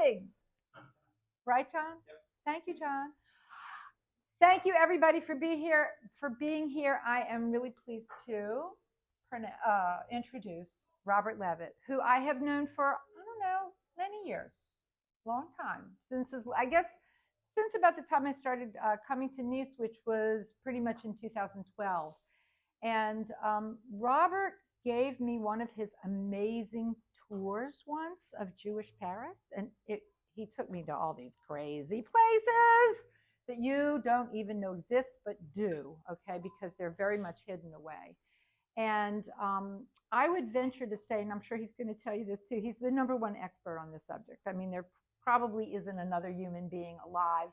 recording. Right, John? Yep. Thank you, John. Thank you, everybody, for being here. I am really pleased to introduce Robert Levitt, who I have known for I don't know many years, long time I guess since about the time I started coming to Nice, which was pretty much in 2012. And Robert gave me one of his amazing tours once of Jewish Paris, and he took me to all these crazy places that you don't even know exist, but do, okay, because they're very much hidden away. And I would venture to say, and I'm sure he's going to tell you this too, he's the number one expert on this subject. I mean, there probably isn't another human being alive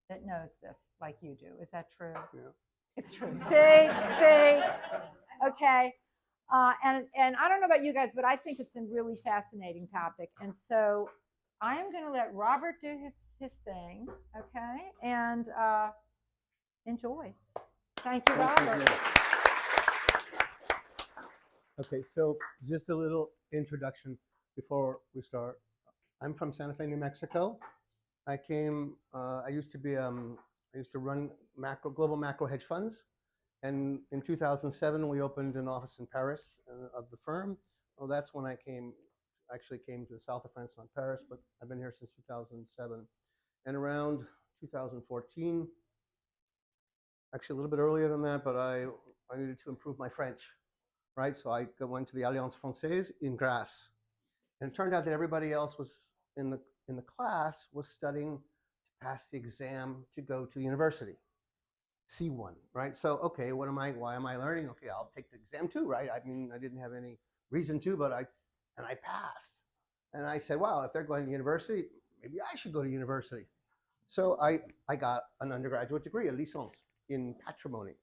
that knows this like you do. Is that true? Yeah. It's true. See, okay. And I don't know about you guys, but I think it's a really fascinating topic. And so I am going to let Robert do his thing, okay? And enjoy. Thank you, Robert. Okay, so just a little introduction before we start. I'm from Santa Fe, New Mexico. I used to run global macro hedge funds. And in 2007, we opened an office in Paris of the firm. Well, that's when I actually came to the south of France, not Paris, but I've been here since 2007. And around 2014, actually a little bit earlier than that, but I needed to improve my French, right? So I went to the Alliance Française in Grasse. And it turned out that everybody else was in the class was studying to pass the exam to go to the university. C1, right? So, okay, why am I learning? Okay, I'll take the exam too, right? I mean, I didn't have any reason to, but I passed. And I said, wow, if they're going to university, maybe I should go to university. So I got an undergraduate degree, a licence in patrimony.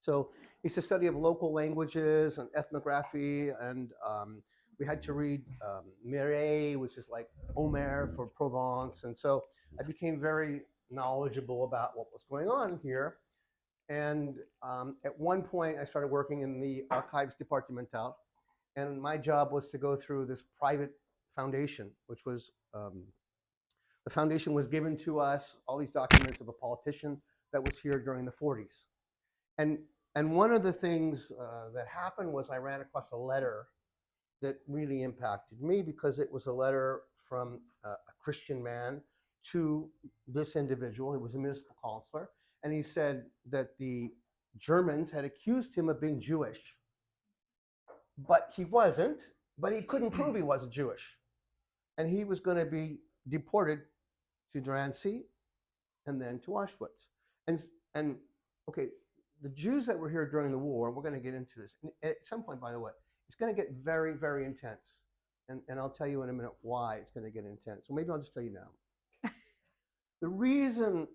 So it's a study of local languages and ethnography, and we had to read Mireille, which is like Homer for Provence. And so I became very knowledgeable about what was going on here. And at one point, I started working in the Archives Départementales, and my job was to go through this private foundation, which was the foundation was given to us, all these documents of a politician that was here during the 40s. And one of the things that happened was I ran across a letter that really impacted me, because it was a letter from a Christian man to this individual. He was a municipal councilor, and he said that the Germans had accused him of being Jewish, but he wasn't, but he couldn't prove he wasn't Jewish. And he was going to be deported to Drancy and then to Auschwitz. And okay, the Jews that were here during the war, we're going to get into this. And at some point, by the way, it's going to get very, very intense. And I'll tell you in a minute why it's going to get intense. So maybe I'll just tell you now. The reason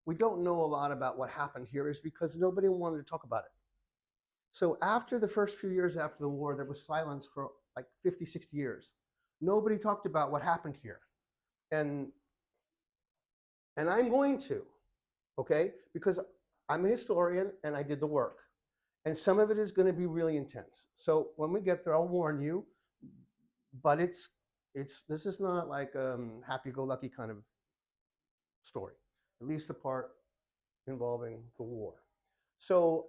we don't know a lot about what happened here is because nobody wanted to talk about it. So after the first few years after the war, there was silence for like 50, 60 years. Nobody talked about what happened here. And I'm going to, okay? Because I'm a historian and I did the work. And some of it is going to be really intense. So when we get there, I'll warn you, but this is not like a happy-go-lucky kind of story, at least the part involving the war. So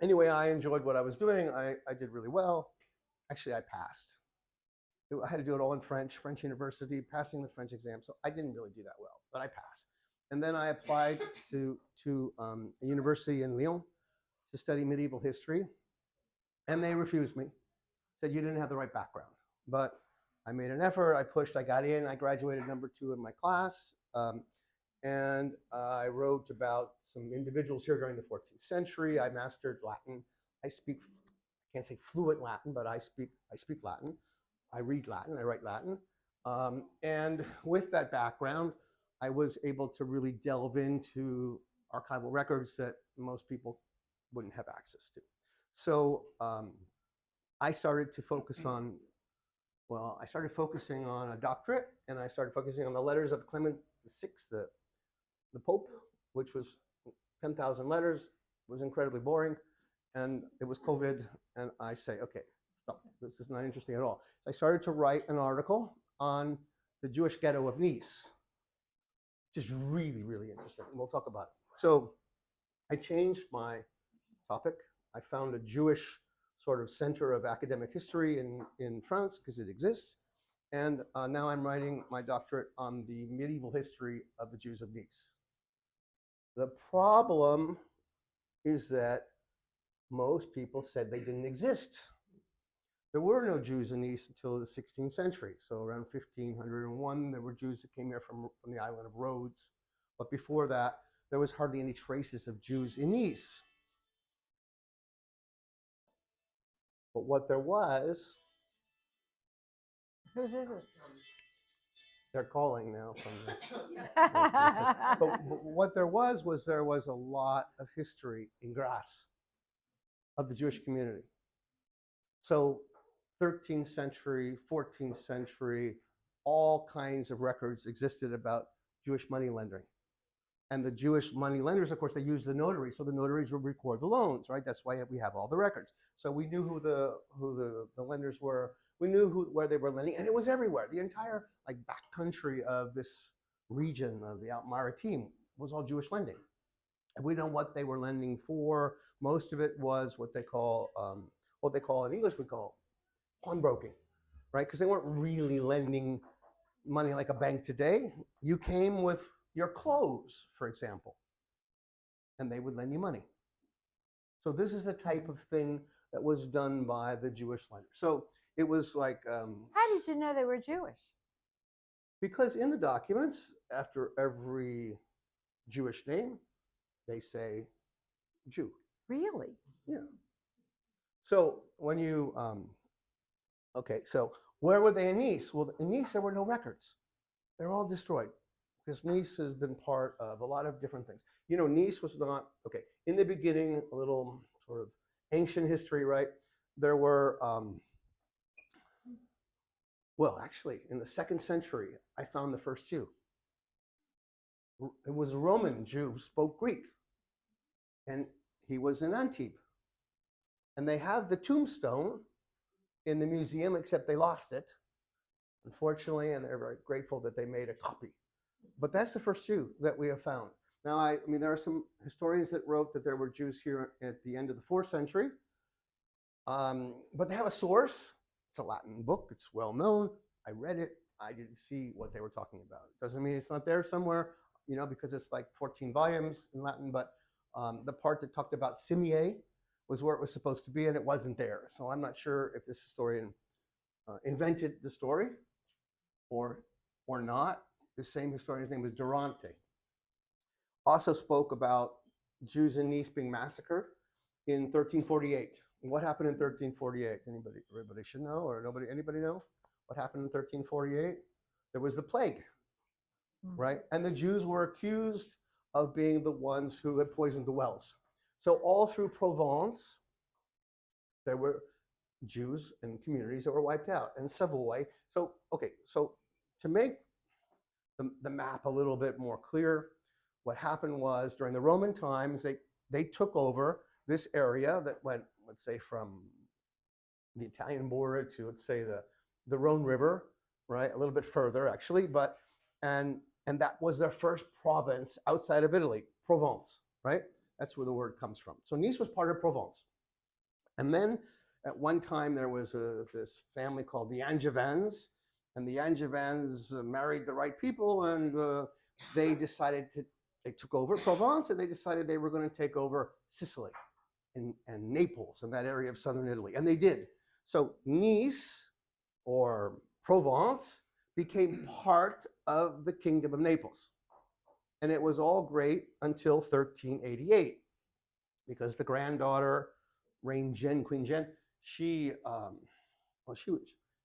anyway, I enjoyed what I was doing. I did really well. Actually, I passed. I had to do it all in French university, passing the French exam. So I didn't really do that well, but I passed. And then I applied to a university in Lyon to study medieval history. And they refused me, said you didn't have the right background. But I made an effort, I pushed, I got in, I graduated number 2 in my class. And I wrote about some individuals here during the 14th century. I mastered Latin. I can't say fluent Latin, but I speak Latin. I read Latin, I write Latin. And with that background, I was able to really delve into archival records that most people wouldn't have access to. So I started to focus on, I started focusing on a doctorate, and I started focusing on the letters of Clement VI, the Pope, which was 10,000 letters, was incredibly boring, and it was COVID, and I say, okay, Stop. This is not interesting at all. I started to write an article on the Jewish ghetto of Nice, which is really, really interesting. And we'll talk about it. So I changed my topic. I found a Jewish sort of center of academic history in France, because it exists. And now I'm writing my doctorate on the medieval history of the Jews of Nice. The problem is that most people said they didn't exist. There were no Jews in Nice until the 16th century. So around 1501, there were Jews that came here from the island of Rhodes. But before that, there was hardly any traces of Jews in Nice. But what there was, Whose is it? they're calling now from the, but what there was a lot of history in Grasse of the Jewish community. So 13th century, 14th century, all kinds of records existed about Jewish money lending. And the Jewish money lenders, of course, they used the notaries. So the notaries would record the loans, right? That's why we have all the records. So we knew who the lenders were. We knew where they were lending, and it was everywhere. The entire backcountry of this region of the Alpes-Maritimes was all Jewish lending. And we know what they were lending for. Most of it was what they call in English we call pawnbroking, right? Because they weren't really lending money like a bank today. You came with your clothes, for example, and they would lend you money. So this is the type of thing that was done by the Jewish lender. So it was like. How did you know they were Jewish? Because in the documents, after every Jewish name, they say Jew. Really? Yeah. So when you, okay, so where were they in Nice? Well, in Nice, there were no records. They're all destroyed, because Nice has been part of a lot of different things. You know, Nice was not, okay, in the beginning, a little sort of ancient history, right? There were, well, actually, in the 2nd century, I found the first Jew. It was a Roman Jew who spoke Greek, and he was in Antibes. And they have the tombstone in the museum, except they lost it, unfortunately, and they're very grateful that they made a copy. But that's the first Jew that we have found. Now, I mean, there are some historians that wrote that there were Jews here at the end of the 4th century, but they have a source. It's a Latin book. It's well known. I read it. I didn't see what they were talking about. Doesn't mean it's not there somewhere, you know, because it's like 14 volumes in Latin, but the part that talked about Simier was where it was supposed to be, and it wasn't there. So I'm not sure if this historian invented the story or not. The same historian's name was Durante. Also spoke about Jews in Nice being massacred in 1348. What happened in 1348? Everybody should know, or anybody know what happened in 1348? There was the plague, right? And the Jews were accused of being the ones who had poisoned the wells. So all through Provence, there were Jews and communities that were wiped out, and Savoy. So, okay, so to make the map a little bit more clear, what happened was during the Roman times, they took over this area that went, let's say, from the Italian border to, let's say, the Rhone River, right? A little bit further, actually, but, and that was their first province outside of Italy, Provence, right? That's where the word comes from. So Nice was part of Provence. And then at one time there was this family called the Angevins, and the Angevins married the right people, and they took over Provence, and they decided they were going to take over Sicily and Naples and that area of southern Italy. And they did. So Nice, or Provence, became part of the Kingdom of Naples. And it was all great until 1388, because the granddaughter, Queen Jen, she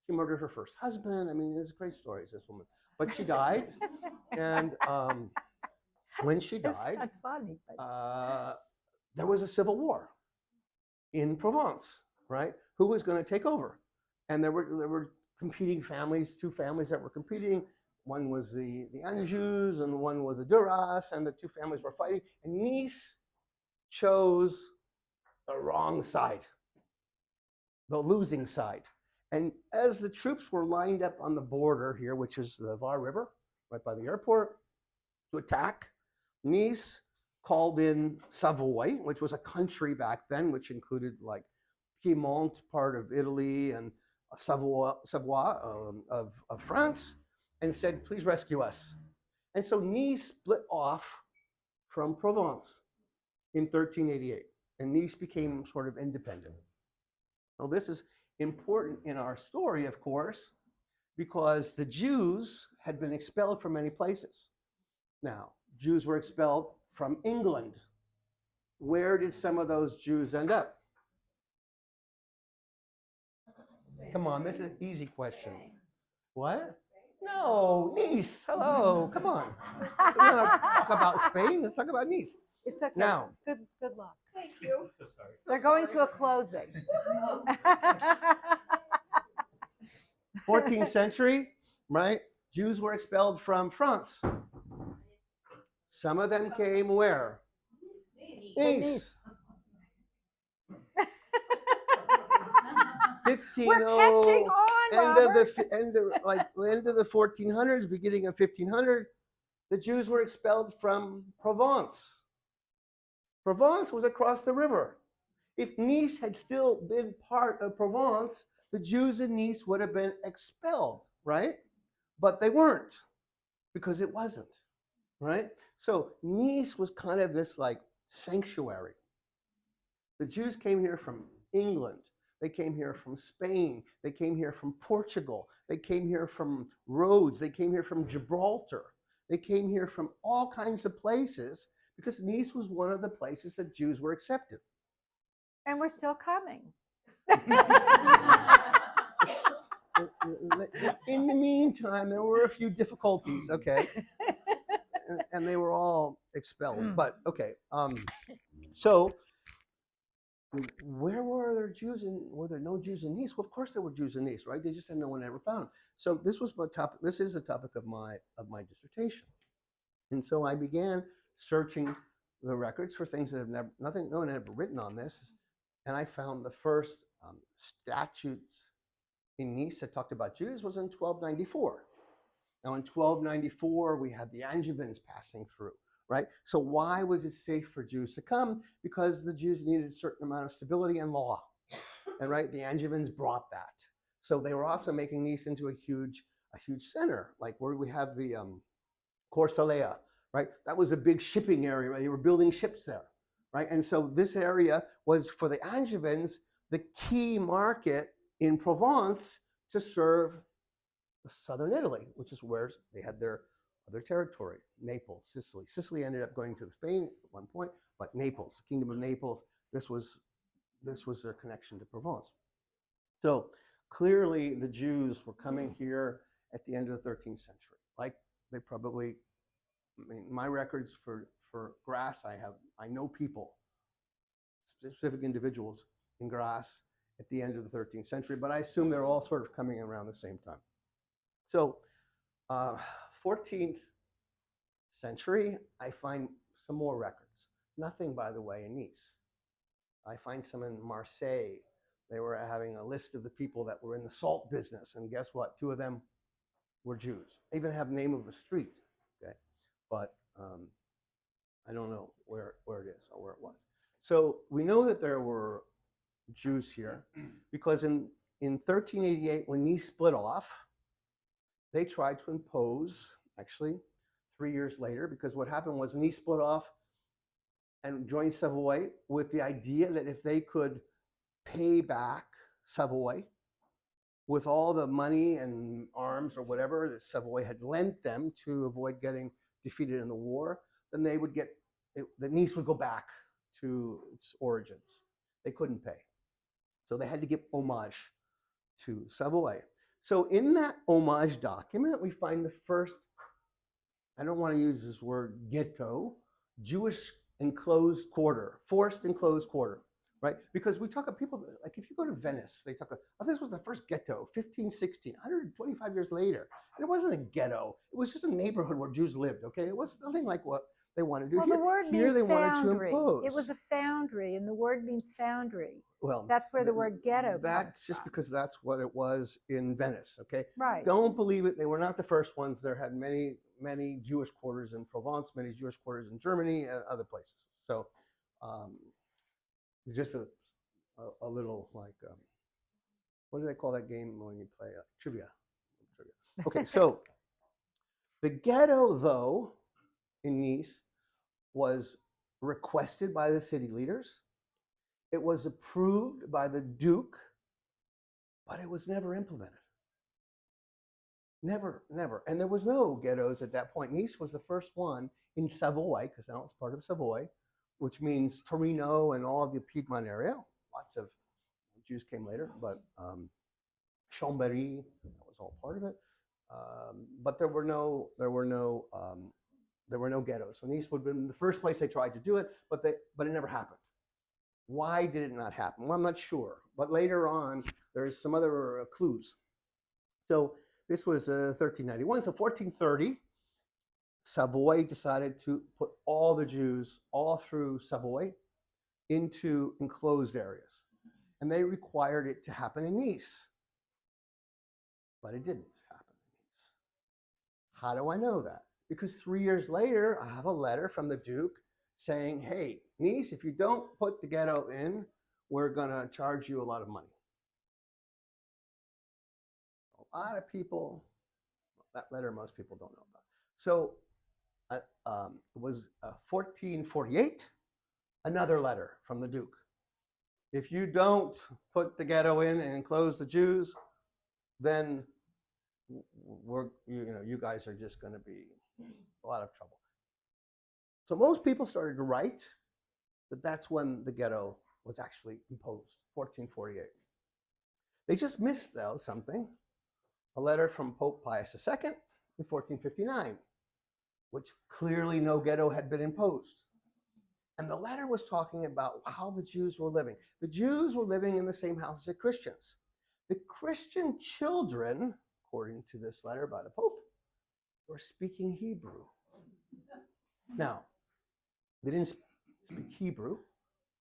murdered her first husband. I mean, there's great stories, this woman. But she died, and when she died, It's not funny, but there was a civil war in Provence, right? Who was going to take over? And there were competing families, two families that were competing. One was the Anjous, and one was the Duras, and the two families were fighting. And Nice chose the wrong side. the losing side. And as the troops were lined up on the border here, which is the Var River, right by the airport, to attack, Nice called in Savoy, which was a country back then, which included like Piedmont, part of Italy, and Savoie of France, and said, please rescue us. And so Nice split off from Provence in 1388, and Nice became sort of independent. Now, this is important in our story, of course, because the Jews had been expelled from many places. Now, Jews were expelled from England. Where did some of those Jews end up? Come on, this is an easy question. What? No, Nice. Hello, come on. Let's not talk about Spain. Let's talk about Nice. It's okay. Now, Good luck. Thank you. So sorry. They're going to a closing. 14th century, right? Jews were expelled from France. Some of them came where? Nice. 15 We're catching on, Robert. end of the 1400s, beginning of 1500, the Jews were expelled from Provence. Provence was across the river. If Nice had still been part of Provence, the Jews in Nice would have been expelled, right? But they weren't, because it wasn't, right? So Nice was kind of this like sanctuary. The Jews came here from England. They came here from Spain. They came here from Portugal. They came here from Rhodes. They came here from Gibraltar. They came here from all kinds of places because Nice was one of the places that Jews were accepted. And we're still coming. In the meantime, there were a few difficulties, okay? And they were all expelled. But, okay, so where were there Jews were there no Jews in Nice? Well, of course there were Jews in Nice, right? They just said no one ever found. So this was my topic. This is the topic of my dissertation. And so I began searching the records for things that have no one had ever written on this. And I found the first statutes in Nice that talked about Jews was in 1294. Now in 1294, we had the Angevins passing through, right? So why was it safe for Jews to come? Because the Jews needed a certain amount of stability and law, and right, the Angevins brought that. So they were also making Nice into a huge center, like where we have the Corsalea, right? That was a big shipping area, right? They were building ships there, right? And so this area was for the Angevins the key market in Provence to serve southern Italy, which is where they had their other territory, Naples, Sicily. Sicily ended up going to Spain at one point, but Naples, the Kingdom of Naples, this was their connection to Provence. So clearly the Jews were coming here at the end of the 13th century. Like they probably, I mean, my records for Grasse, I know people, specific individuals in Grasse at the end of the 13th century, but I assume they're all sort of coming around the same time. So 14th century, I find some more records. Nothing, by the way, in Nice. I find some in Marseille. They were having a list of the people that were in the salt business, and guess what? 2 of them were Jews. They even have the name of a street, okay? But I don't know where it is or where it was. So we know that there were Jews here because in 1388, when Nice split off, they tried to impose, actually 3 years later, because what happened was Nice split off and joined Savoy with the idea that if they could pay back Savoy with all the money and arms or whatever that Savoy had lent them to avoid getting defeated in the war, then they would get, the Nice would go back to its origins. They couldn't pay. So they had to give homage to Savoy. So in that homage document, we find the first, I don't want to use this word ghetto, Jewish enclosed quarter, forced enclosed quarter, right? Because we talk about people, like if you go to Venice, they talk about, oh, this was the first ghetto, 1516, 125 years later. And it wasn't a ghetto. It was just a neighborhood where Jews lived, okay? It was nothing like what they want to do Well, here. the word Here means they wanted to foundry. impose. It was a foundry, and the word means foundry. Well, That's where the word ghetto comes that's just from. because that's what it was in Venice. Okay, Right. don't believe it. They were not the first ones. There had many Jewish quarters in Provence, many Jewish quarters in Germany, and other places. So, just a little like what do they call that game when you play trivia? Okay, so the ghetto, though, in Nice was requested by the city leaders. It was approved by the Duke, but it was never implemented. Never, never. And there was no ghettos at that point. Nice was the first one in Savoy, because now it's part of Savoy, which means Torino and all of the Piedmont area. Lots of Jews came later, but Chambéry, that was all part of it. But there were no ghettos. So Nice would have been the first place they tried to do it, but it never happened. Why did it not happen? Well, I'm not sure. But later on, there's some other clues. So this was 1391. So 1430, Savoy decided to put all the Jews all through Savoy into enclosed areas. And they required it to happen in Nice. But it didn't happen in Nice. How do I know that? Because 3 years later, I have a letter from the Duke saying, hey, Nice, if you don't put the ghetto in, we're going to charge you a lot of money. A lot of people, that letter most people don't know about. So it was 1448, another letter from the Duke. If you don't put the ghetto in and enclose the Jews, then you guys are just going to be a lot of trouble. So most people started to write that that's when the ghetto was actually imposed, 1448. They just missed, though, something. A letter from Pope Pius II in 1459, which clearly no ghetto had been imposed. And the letter was talking about how the Jews were living. The Jews were living in the same house as the Christians. The Christian children, according to this letter by the Pope, were speaking Hebrew. Now, they didn't speak Hebrew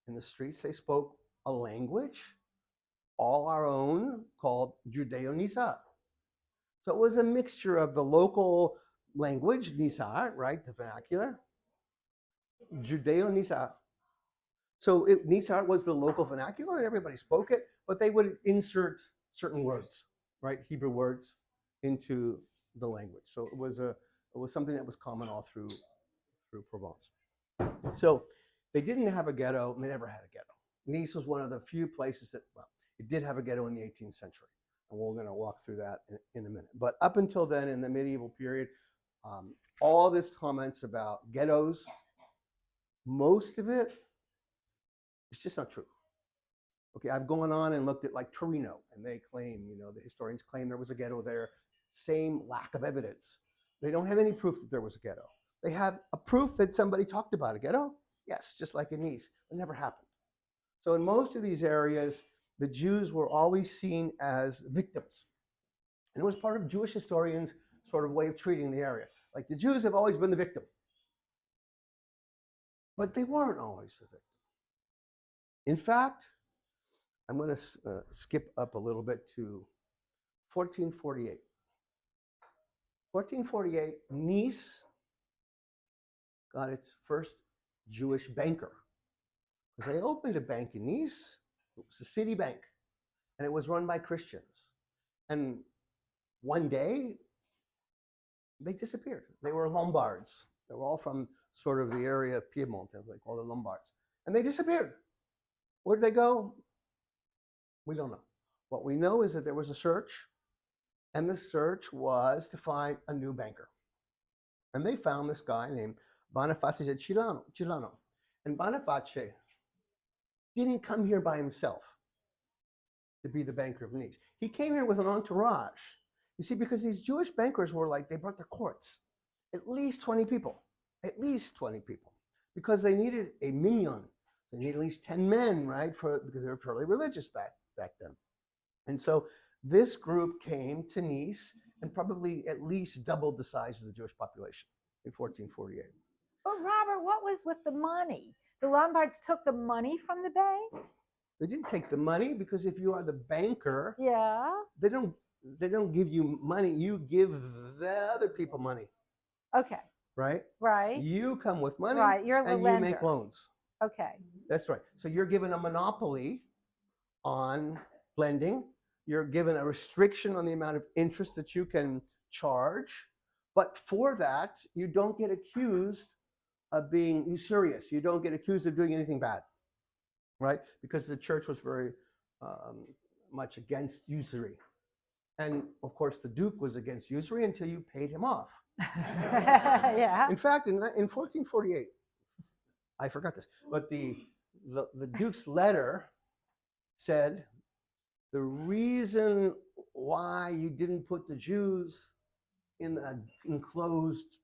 in the streets. They spoke a language, all our own, called Judeo-Nizar. So it was a mixture of the local language, Nizar, right, the vernacular, Judeo-Nizar. So Nizar was the local vernacular, and everybody spoke it, but they would insert certain words, right, Hebrew words, into the language. So it was something that was common all through Provence. So they didn't have a ghetto. They never had a ghetto. Nice was one of the few places that, well, it did have a ghetto in the 18th century. And we're going to walk through that in a minute. But up until then, in the medieval period, all this comments about ghettos, most of it is just not true. Okay, I've gone on and looked at like Torino, and they claim, the historians claim there was a ghetto there. Same lack of evidence. They don't have any proof that there was a ghetto. They have a proof that somebody talked about a ghetto. Yes, just like in Nice. It never happened. So in most of these areas, the Jews were always seen as victims. And it was part of Jewish historians' sort of way of treating the area. Like the Jews have always been the victim. But they weren't always the victim. In fact, I'm going to skip up a little bit to 1448. 1448, Nice got its first Jewish banker. Because they opened a bank in Nice. It was a city bank, and it was run by Christians. And one day, they disappeared. They were Lombards. They were all from sort of the area of Piedmont, as they call the Lombards. And they disappeared. Where did they go? We don't know. What we know is that there was a search, and the search was to find a new banker. And they found this guy named Boniface Chilano. And Boniface didn't come here by himself to be the banker of Nice. He came here with an entourage. You see, because these Jewish bankers were like, they brought their courts. At least 20 people. At least 20 people. Because they needed a minyan. They needed at least 10 men, right? Because they were fairly religious back then. And so this group came to Nice and probably at least doubled the size of the Jewish population in 1448. But Robert, what was with the money? The Lombards took the money from the bank? They didn't take the money because if you are the banker, Yeah. they don't give you money. You give the other people money, Okay. right? Right. You come with money, Right. You're the and lender. you make loans. Okay. That's right. So you're given a monopoly on lending. You're given a restriction on the amount of interest that you can charge. But for that, you don't get accused of being usurious. You don't get accused of doing anything bad, right? Because the church was very much against usury. And of course, the Duke was against usury until you paid him off. Yeah. In fact, in 1448, I forgot this, but the Duke's letter said the reason why you didn't put the Jews in an enclosed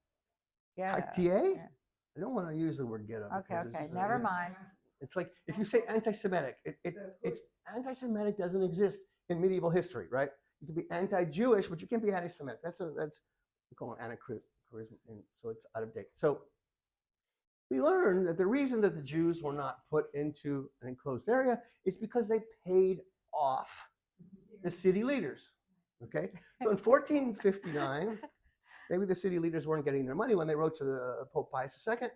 quartier. Yeah. I don't want to use the word ghetto. Okay. Never mind. It's like if you say anti-Semitic, it's anti-Semitic doesn't exist in medieval history, right? You can be anti-Jewish, but you can't be anti-Semitic. That's we call it anachronism, and so it's out of date. So we learned that the reason that the Jews were not put into an enclosed area is because they paid off the city leaders. Okay, so in 1459, maybe the city leaders weren't getting their money when they wrote to the Pope Pius II.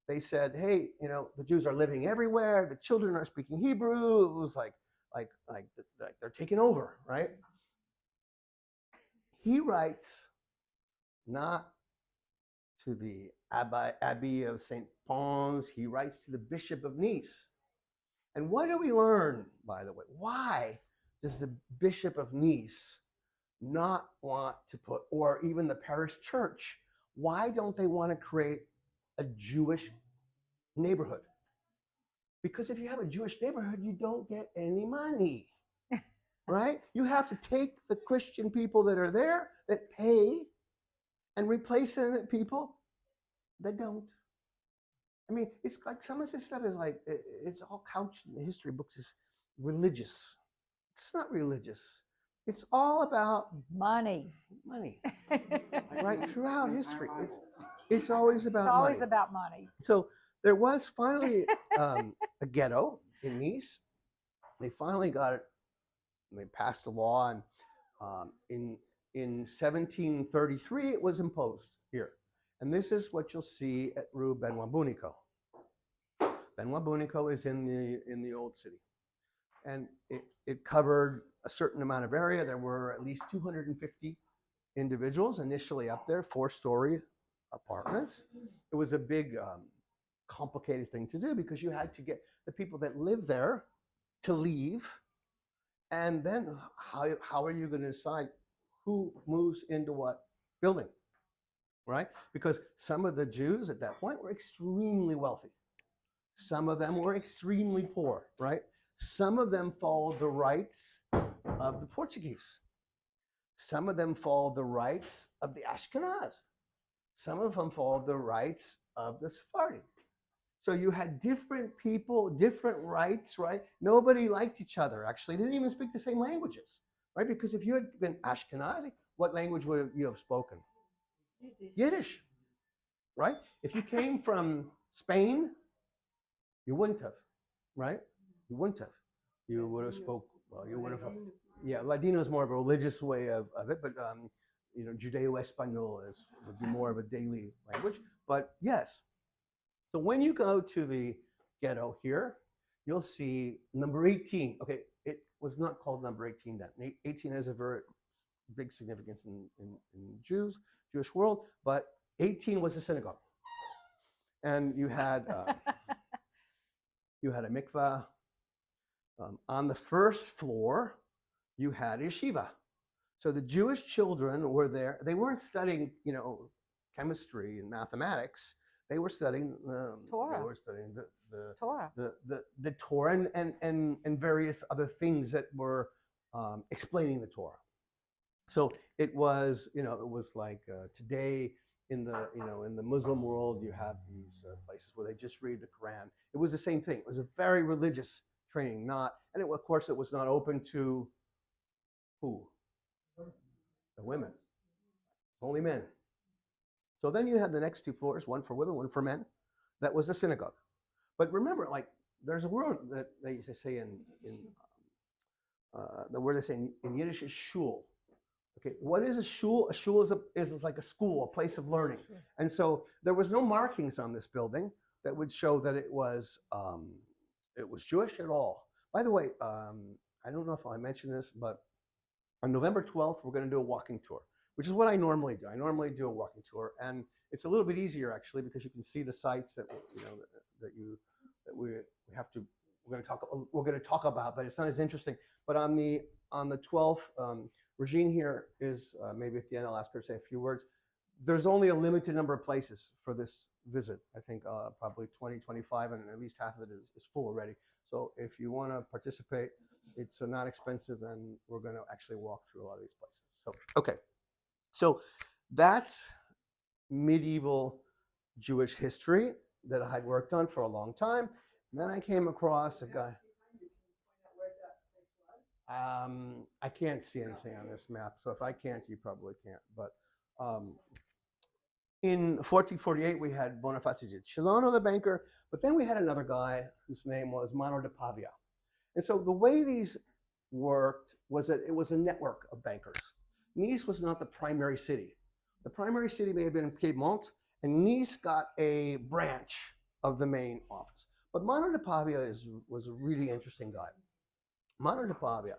They said, "Hey, the Jews are living everywhere. The children are speaking Hebrew." It was like they're taking over, right? He writes not to the Abbey of St. Pons. He writes to the Bishop of Nice. And what do we learn, by the way? Why does the Bishop of Nice not want to put, or even the parish church, why don't they want to create a Jewish neighborhood? Because if you have a Jewish neighborhood, you don't get any money, right? You have to take the Christian people that are there that pay and replace them with people that don't. I mean, it's like some of this stuff is like, it's all couched in the history books as religious. It's not religious. It's all about money. Right? Throughout history, it's always about It's always money. about money. So there was finally a ghetto in Nice. They finally got it. They passed a law, and in 1733 it was imposed here. And this is what you'll see at Rue Benoit Bunico. Benoit Bunico is in the old city, and it covered a certain amount of area. There were at least 250 individuals initially up there, 4-story apartments. It was a big, complicated thing to do because you had to get the people that live there to leave, and then how are you going to decide who moves into what building, right? Because some of the Jews at that point were extremely wealthy. Some of them were extremely poor, right? Some of them followed the rights of the Portuguese. Some of them followed the rights of the Ashkenaz. Some of them followed the rights of the Sephardi. So you had different people, different rights, right? Nobody liked each other, actually. They didn't even speak the same languages, right? Because if you had been Ashkenazi, what language would you have spoken? Yiddish, right? If you came from Spain, you wouldn't have, right? You wouldn't have. You would have spoke, well, you would have, yeah, Ladino is more of a religious way of it, but Judeo-Espanol would be more of a daily language. But yes, so when you go to the ghetto here, you'll see number 18. Okay, it was not called number 18 then. 18 has a very big significance in Jewish world, but 18 was a synagogue. And you had a mikvah. On the first floor, you had a yeshiva. So the Jewish children were there. They weren't studying, chemistry and mathematics. They were studying Torah. They were studying the Torah. The Torah and various other things that were explaining the Torah. So it was like today in the Muslim world, you have these places where they just read the Quran. It was the same thing. It was a very religious training, of course, it was not open to who? The women. Only men. So then you had the next 2 floors, one for women, one for men. That was the synagogue. But remember, like, there's a word that they used to say in the word they say in Yiddish is shul. Okay, what is a shul? A shul is like a school, a place of learning. And so there was no markings on this building that would show that it was Jewish at all. By the way, I don't know if I mentioned this, but on November 12th, we're going to do a walking tour, which is what I normally do. I normally do a walking tour, and it's a little bit easier actually because you can see the sites that we have to we're going to talk about, but it's not as interesting. But on the 12th, Regine here is maybe at the end I'll ask her to say a few words. There's only a limited number of places for this visit. I think probably 20, 25, and at least half of it is full already. So if you want to participate, it's not expensive, and we're going to actually walk through a lot of these places. So, okay. So that's medieval Jewish history that I had worked on for a long time. And then I came across a guy. I can't see anything on this map, so if I can't, you probably can't. But in 1448, we had Boniface Celano, the banker, but then we had another guy whose name was Mano de Pavia. And so the way these worked was that it was a network of bankers. Nice was not the primary city. The primary city may have been Piedmont, and Nice got a branch of the main office. But Mano de Pavia was a really interesting guy. Mano de Pavia,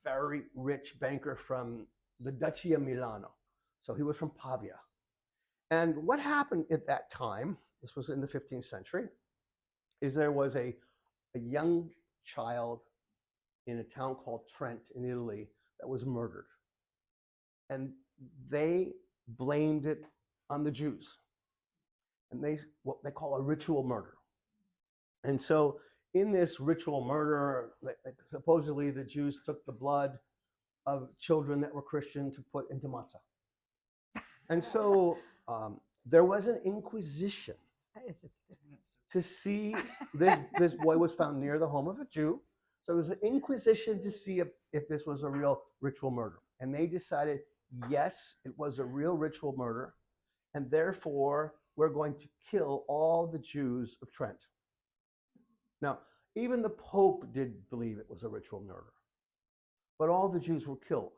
very rich banker from the Duchy of Milano. So he was from Pavia. And what happened at that time, this was in the 15th century, is there was a young child in a town called Trent in Italy that was murdered. And they blamed it on the Jews. And what they call a ritual murder. And so in this ritual murder, supposedly the Jews took the blood of children that were Christian to put into matzah. And so there was an inquisition to see this boy was found near the home of a Jew. So it was an inquisition to see if this was a real ritual murder. And they decided, yes, it was a real ritual murder. And therefore, we're going to kill all the Jews of Trent. Now, even the Pope did believe it was a ritual murder, but all the Jews were killed.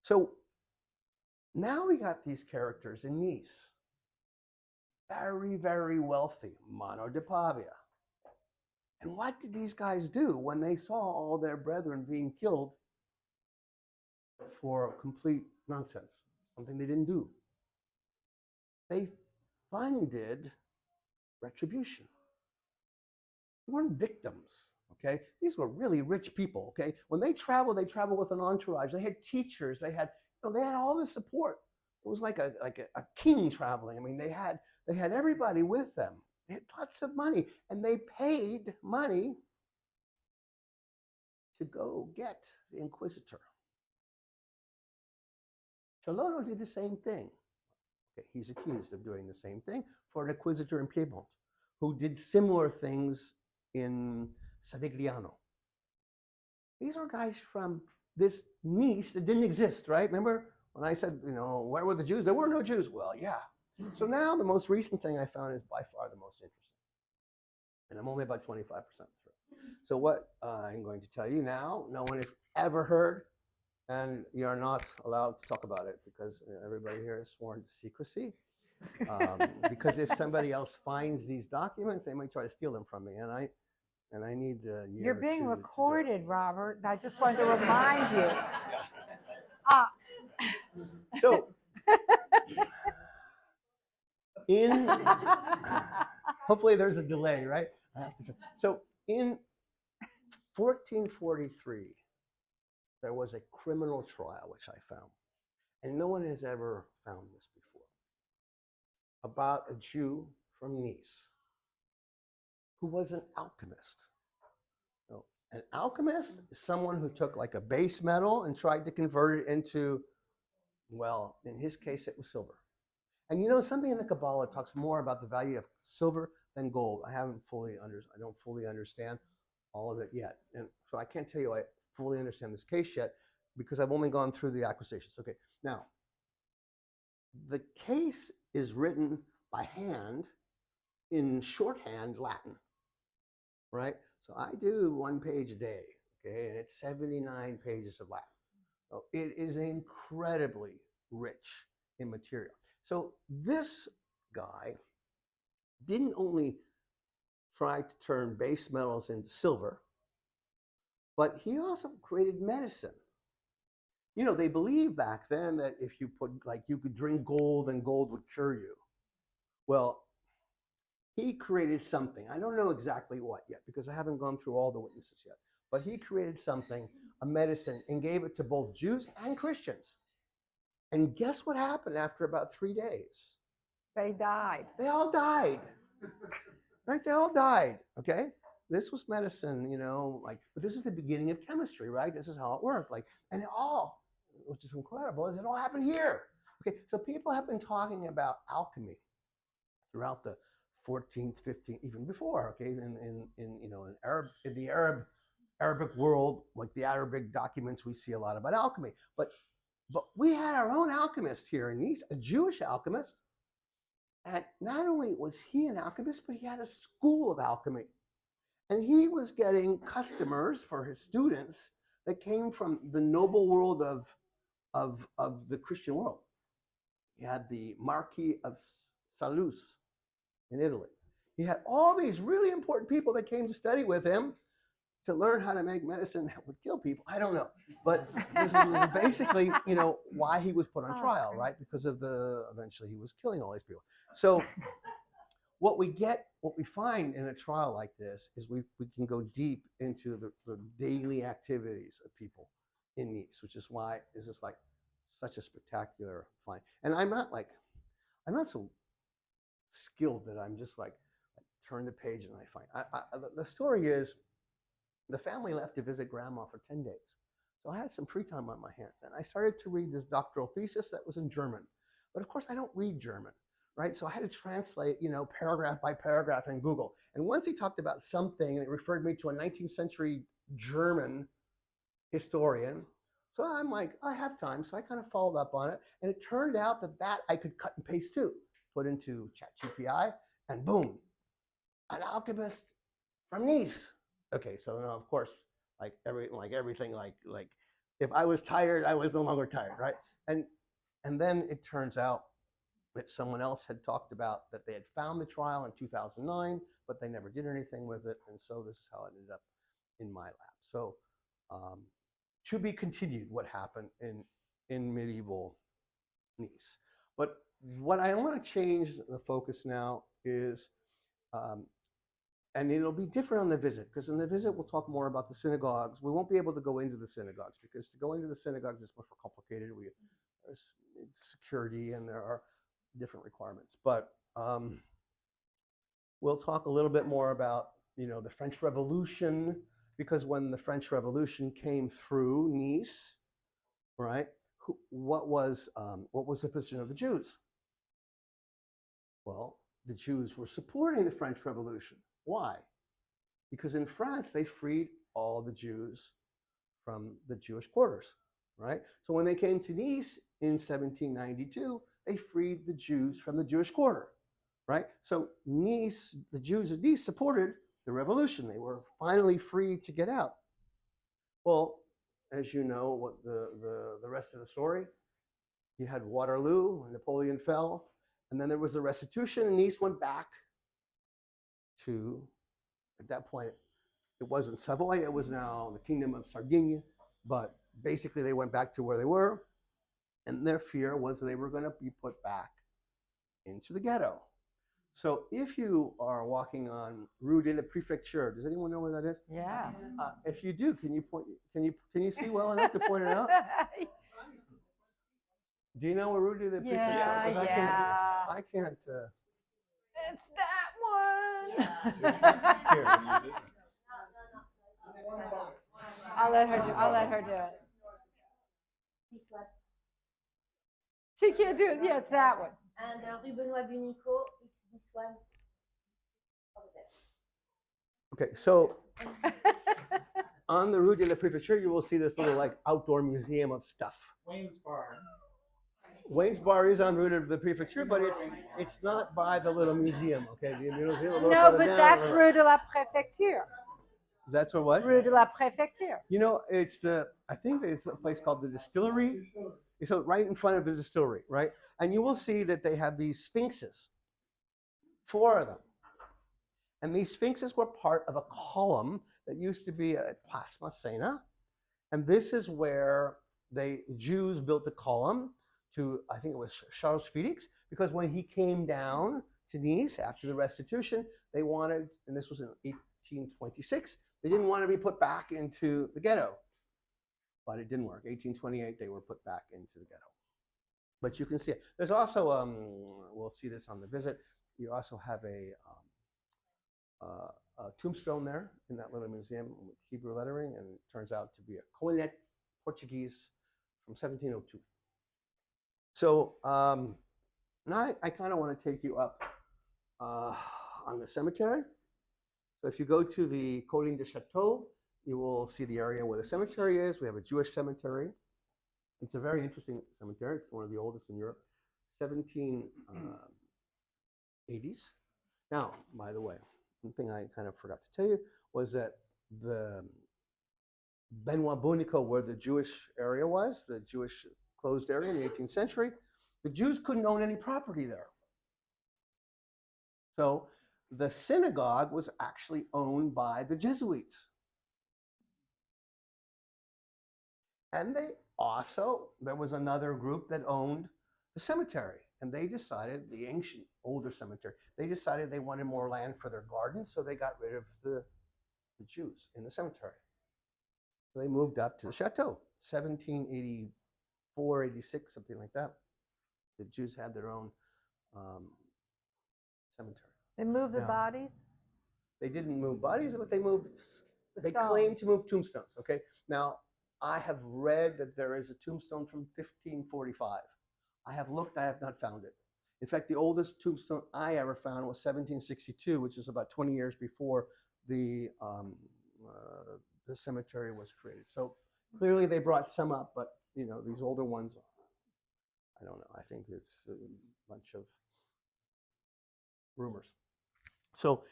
So now we got these characters in Nice, very, very wealthy, Mano de Pavia. And what did these guys do when they saw all their brethren being killed for complete nonsense, something they didn't do? They funded retribution. They weren't victims, okay? These were really rich people, okay? When they traveled with an entourage. They had teachers. They had all this support. It was like a king traveling. I mean, they had everybody with them. They had lots of money, and they paid money to go get the inquisitor. Celano did the same thing. Okay, he's accused of doing the same thing for an inquisitor in Piedmont who did similar things in Savigliano. These are guys from this Nice that didn't exist, right? Remember when I said, where were the Jews? There were no Jews. Well, yeah. So now the most recent thing I found is by far the most interesting. And I'm only about 25% through. So what I'm going to tell you now, no one has ever heard, and you're not allowed to talk about it because everybody here is sworn to secrecy. Because if somebody else finds these documents, they might try to steal them from me, and I need the year. You're being recorded, Robert. I just wanted to remind you. So, hopefully there's a delay, right? So in 1443, there was a criminal trial, which I found, and no one has ever found this before, about a Jew from Nice who was an alchemist. So, an alchemist is someone who took like a base metal and tried to convert it into, well, in his case, it was silver. And something in the Kabbalah talks more about the value of silver than gold. I don't fully understand all of it yet. And so I can't tell you I fully understand this case yet because I've only gone through the accusations. Okay, now, the case is written by hand in shorthand Latin, right? So I do 1 page a day, okay, and it's 79 pages of Latin. So it is incredibly rich in material. So this guy didn't only try to turn base metals into silver, but he also created medicine. You know, they believed back then that if you put, like, you could drink gold and gold would cure you. Well, he created something. I don't know exactly what yet because I haven't gone through all the witnesses yet. But he created something, a medicine, and gave it to both Jews and Christians. And guess what happened after about 3 days? They died. They all died. Right? They all died. Okay? This was medicine, you know, like, but this is the beginning of chemistry, right? This is how it worked. Like, and it all, which is incredible, is it all happened here. Okay, so people have been talking about alchemy throughout the 14th, 15th, even before, okay, in you know, in the Arabic world, like the Arabic documents, we see a lot about alchemy. But we had our own alchemist here in Nice, a Jewish alchemist. And not only was he an alchemist, but he had a school of alchemy. And he was getting customers for his students that came from the noble world of the Christian world. He had the Marquis of Salus in Italy. He had all these really important people that came to study with him to learn how to make medicine that would kill people. I don't know. But this was basically, you know, why he was put on trial, right? Because of eventually he was killing all these people. So what we find in a trial like this is we can go deep into the daily activities of people in Nice, which is why this is like such a spectacular find. And I'm not so skilled that I'm just like turn the page and I find. The story is the family left to visit grandma for 10 days. So I had some free time on my hands and I started to read this doctoral thesis that was in German. But of course I don't read German, right? So I had to translate, you know, paragraph by paragraph in Google. And once he talked about something, it referred me to a 19th century German historian. So I'm like, I have time. So I kind of followed up on it. And it turned out that I could cut and paste too. Put into ChatGPT and boom, an alchemist from Nice. Okay, so now of course, like everything, like if I was tired, I was no longer tired, right? And then it turns out that someone else had talked about that they had found the trial in 2009, but they never did anything with it, and so this is how it ended up in my lab. So to be continued, what happened in medieval Nice. But what I want to change the focus now is. And it'll be different on the visit, because in the visit we'll talk more about the synagogues. We won't be able to go into the synagogues because to go into the synagogues is much more complicated. There's security and there are different requirements. But we'll talk a little bit more about, you know, the French Revolution, because when the French Revolution came through Nice, right? What was the position of the Jews? Well, the Jews were supporting the French Revolution. Why? Because in France, they freed all the Jews from the Jewish quarters, right? So when they came to Nice in 1792, they freed the Jews from the Jewish quarter, right? So Nice, the Jews of Nice supported the revolution. They were finally free to get out. Well, as you know, what the rest of the story, you had Waterloo, when Napoleon fell, and then there was the restitution, and Nice went back to, at that point, it wasn't Savoy, it was now the Kingdom of Sardinia, but basically they went back to where they were, and their fear was they were going to be put back into the ghetto. So if you are walking on Rue de la Préfecture, does anyone know where that is? Yeah. If you do, can you see well enough to point it out? Do you know where Rue de la Préfecture is? Yeah. I can't. It's that one. Here. I'll let her do it. This one. She can't do it. Yeah, it's that one. And Rue Benoît Bunico, it's this one over there. Okay, so on the Rue de la Préfecture, you will see this little like outdoor museum of stuff. Wayne's Farm. Wayne's Bar is en route of the prefecture, but it's not by the little museum. Okay, the museum a little No, further but down. that's Rue de la Préfecture. That's for what? Rue de la Préfecture. You know, I think it's a place called the Distillery. So right in front of the distillery, right? And you will see that they have these sphinxes, 4 of them. And these sphinxes were part of a column that used to be at Place Massena. And this is where the Jews built the column to, I think it was Charles Felix, because when he came down to Nice after the restitution, they wanted, and this was in 1826, they didn't want to be put back into the ghetto. But it didn't work. 1828, they were put back into the ghetto. But you can see it. There's also, we'll see this on the visit, you also have a tombstone there in that little museum with Hebrew lettering, and it turns out to be a Coinet Portuguese from 1702. So now I kind of want to take you up on the cemetery. So if you go to the Colline de Château, you will see the area where the cemetery is. We have a Jewish cemetery. It's a very interesting cemetery. It's one of the oldest in Europe, 1780s. Now, by the way, one thing I kind of forgot to tell you was that the Benoît Bonico, where the Jewish area was, the Jewish closed area in the 18th century, the Jews couldn't own any property there. So the synagogue was actually owned by the Jesuits. And there was another group that owned the cemetery. And they decided, the ancient, older cemetery, they decided they wanted more land for their garden, so they got rid of the Jews in the cemetery. So they moved up to the chateau, 1784, 86, something like that. The Jews had their own cemetery. They moved the bodies? They didn't move bodies, but they stones. claimed to move tombstones, okay? Now, I have read that there is a tombstone from 1545. I have looked, I have not found it. In fact, the oldest tombstone I ever found was 1762, which is about 20 years before the cemetery was created. So clearly they brought some up, but you know, these older ones, I don't know. I think it's a bunch of rumors. So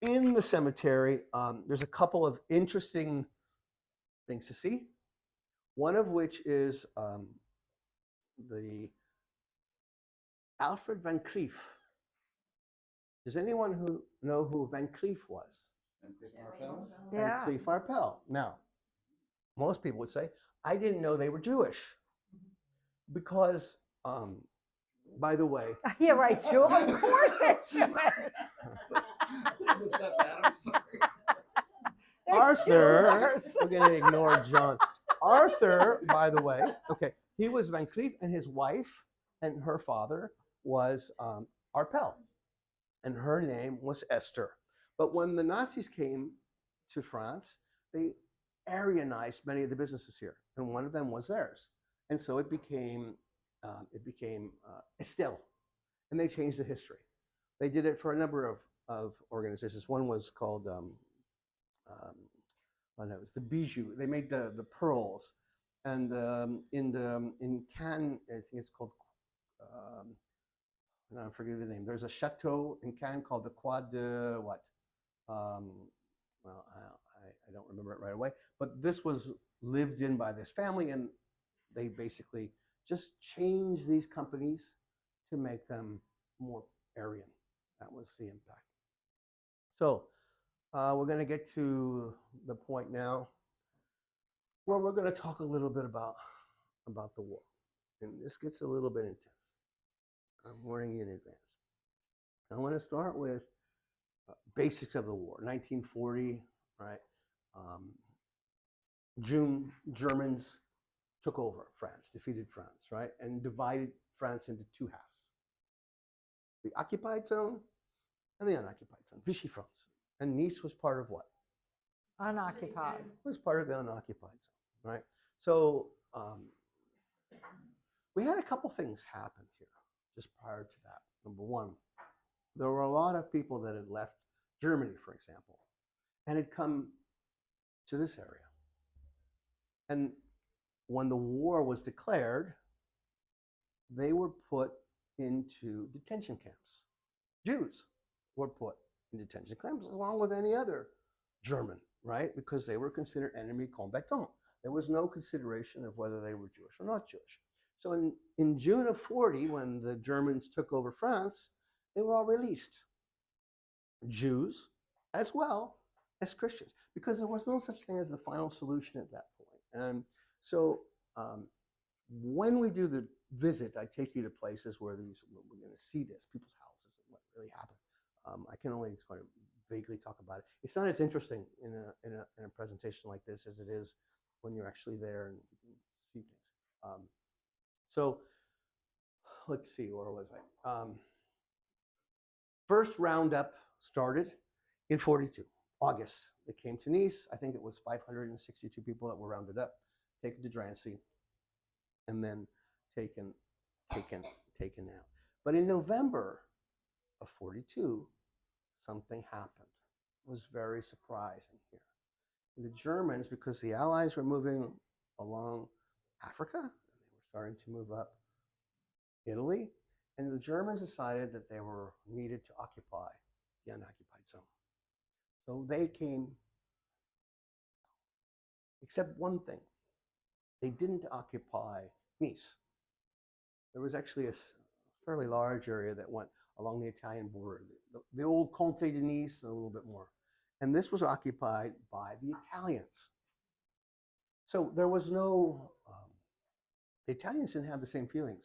in the cemetery, there's a couple of interesting things to see. One of which is the Alfred Van Cleef. Does anyone know who Van Cleef was? Yeah. Van Cleef Arpels. Now, most people would say, I didn't know they were Jewish. Because, by the way. Yeah, right, Joe. Of course they're Jewish. I'm sorry. Arthur, we're going to ignore John. Arthur, by the way, okay, he was Van Cleef, and his wife and her father was Arpels, and her name was Esther. But when the Nazis came to France, they Aryanized many of the businesses here, and one of them was theirs, and so it became Estelle, and they changed the history. They did it for a number of organizations. One was called it was the bijou. They made the pearls, and in Cannes, I think it's called. I forget the name. There's a chateau in Cannes called the Quad de what? Well, I don't remember it right away. But this was lived in by this family, and they basically just changed these companies to make them more Aryan. That was the impact. So we're going to get to the point now where we're going to talk a little bit about the war. And this gets a little bit intense. I'm warning you in advance. I want to start with basics of the war. 1940, right? Germans took over France, defeated France, right? And divided France into 2 halves. The occupied zone and the unoccupied zone, Vichy France. And Nice was part of what? Unoccupied. It was part of the unoccupied zone, right? So we had a couple things happen here just prior to that. Number one, there were a lot of people that had left Germany, for example, and had come to this area. And when the war was declared, they were put into detention camps. Jews were put in detention camps along with any other German, right? Because they were considered enemy combattants. There was no consideration of whether they were Jewish or not Jewish. So in June of 40, when the Germans took over France, they were all released. Jews as well as Christians, because there was no such thing as the final solution at that point. And so when we do the visit, I take you to places where we're going to see this, people's houses, and what really happened. I can only sort of vaguely talk about it. It's not as interesting in a presentation like this as it is when you're actually there and you can see things. So let's see, where was I? First roundup started in 42, August. They came to Nice. I think it was 562 people that were rounded up, taken to Drancy, and then taken out. But in November of 42, something happened. It was very surprising here. And the Germans, because the Allies were moving along Africa, and they were starting to move up Italy, and the Germans decided that they were needed to occupy the unoccupied zone. So they came, except one thing. They didn't occupy Nice. There was actually a fairly large area that went along the Italian border, the old Comte de Nice, and a little bit more. And this was occupied by the Italians. So there was no, the Italians didn't have the same feelings,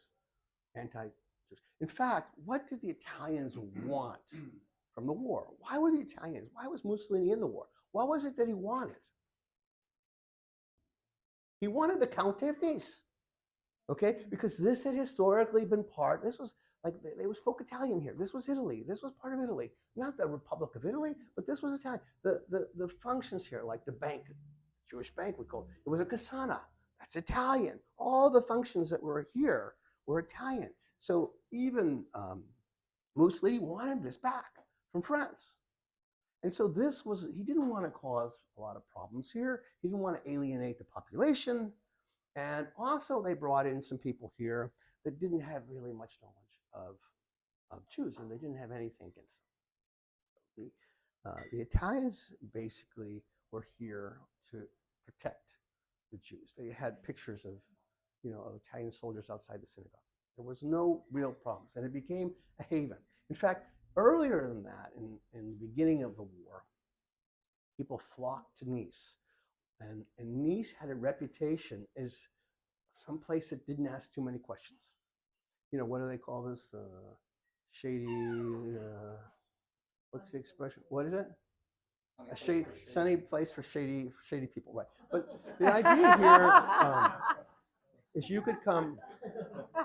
anti-Jewish. In fact, what did the Italians want from the war? Why were the Italians, why was Mussolini in the war? What was it that he wanted? He wanted the County of Nice, okay? Because this had historically been part, this was like, they spoke Italian here. This was Italy. This was part of Italy. Not the Republic of Italy, but this was Italian. The functions here, like the bank, Jewish bank we call it was a Casana. That's Italian. All the functions that were here were Italian. So even Mussolini wanted this back from France. And so this was, he didn't want to cause a lot of problems here. He didn't want to alienate the population. And also they brought in some people here that didn't have really much knowledge of Jews, and they didn't have anything against them. The Italians basically were here to protect the Jews. They had pictures of Italian soldiers outside the synagogue. There was no real problems, and it became a haven. In fact, earlier than that, in the beginning of the war, people flocked to Nice, and Nice had a reputation as some place that didn't ask too many questions. What do they call this? Shady, what's the expression? What is it? A shady, sunny place for shady people, right? But the idea here is you could come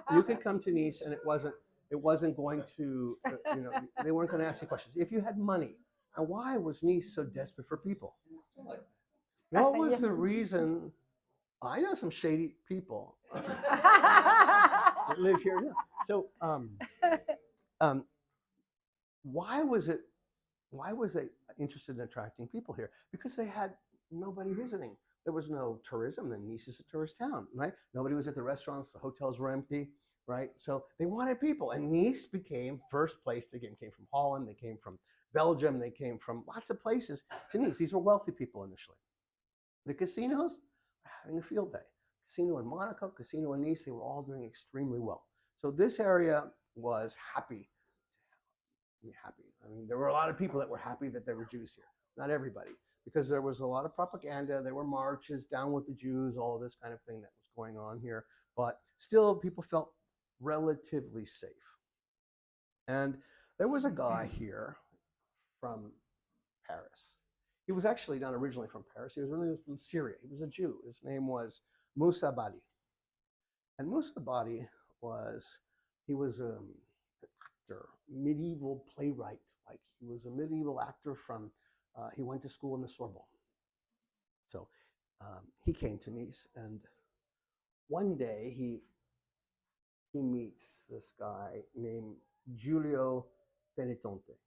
to Nice, and it wasn't going to, they weren't going to ask you questions. If you had money, and why was Nice so desperate for people? What was the reason? I know some shady people that live here now. So, why was they interested in attracting people here? Because they had nobody visiting. There was no tourism, and Nice is a tourist town, right? Nobody was at the restaurants, the hotels were empty, right? So they wanted people, and Nice became first place. They came from Holland, they came from Belgium, they came from lots of places to Nice. These were wealthy people initially. The casinos were having a field day. Casino in Monaco, casino in Nice, they were all doing extremely well. So this area was happy. I mean, there were a lot of people that were happy that there were Jews here. Not everybody, because there was a lot of propaganda. There were marches, down with the Jews, all of this kind of thing that was going on here. But still, people felt relatively safe. And there was a guy here from Paris. He was actually not originally from Paris. He was originally from Syria. He was a Jew. His name was Moussa Badi. And Moussa Badi was an actor, medieval playwright. Like, he was a medieval actor from, he went to school in the Sorbonne. So he came to Nice, and one day he meets this guy named Giulio Penitente.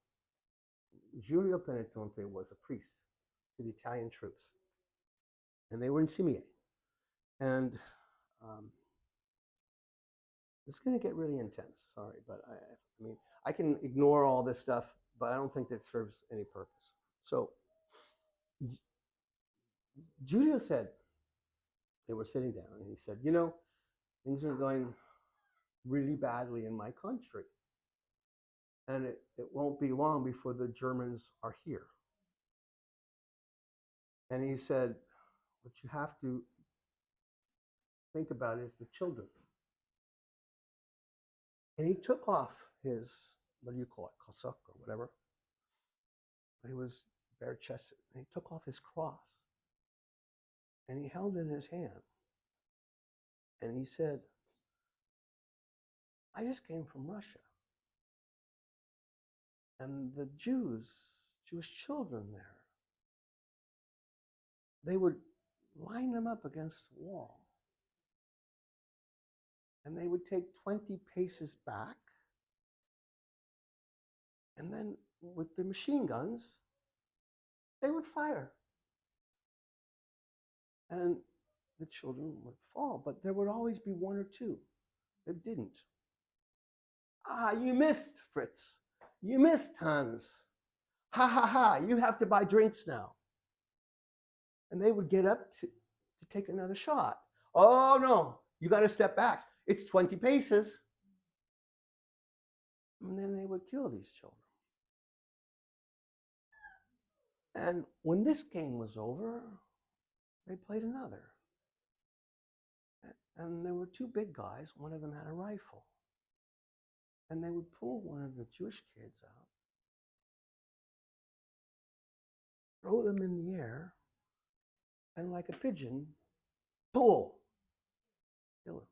Giulio Penitente was a priest to the Italian troops, and they were in Cimier. And It's going to get really intense. Sorry, but I mean, I can ignore all this stuff, but I don't think that serves any purpose. So Julio said, they were sitting down, and he said, you know, things are going really badly in my country. And it won't be long before the Germans are here. And he said, what you have to think about is the children. And he took off his, what do you call it, cassock or whatever. He was bare chested. And he took off his cross. And he held it in his hand. And he said, I just came from Russia. And the Jewish children there, they would line them up against the wall. And they would take 20 paces back. And then with the machine guns, they would fire. And the children would fall, but there would always be one or two that didn't. Ah, you missed, Fritz. You missed, Hans. Ha ha ha, you have to buy drinks now. And they would get up to take another shot. Oh no, you got to step back. It's 20 paces. And then they would kill these children. And when this game was over, they played another. And there were two big guys. One of them had a rifle. And they would pull one of the Jewish kids out, throw them in the air, and like a pigeon, pull, kill him.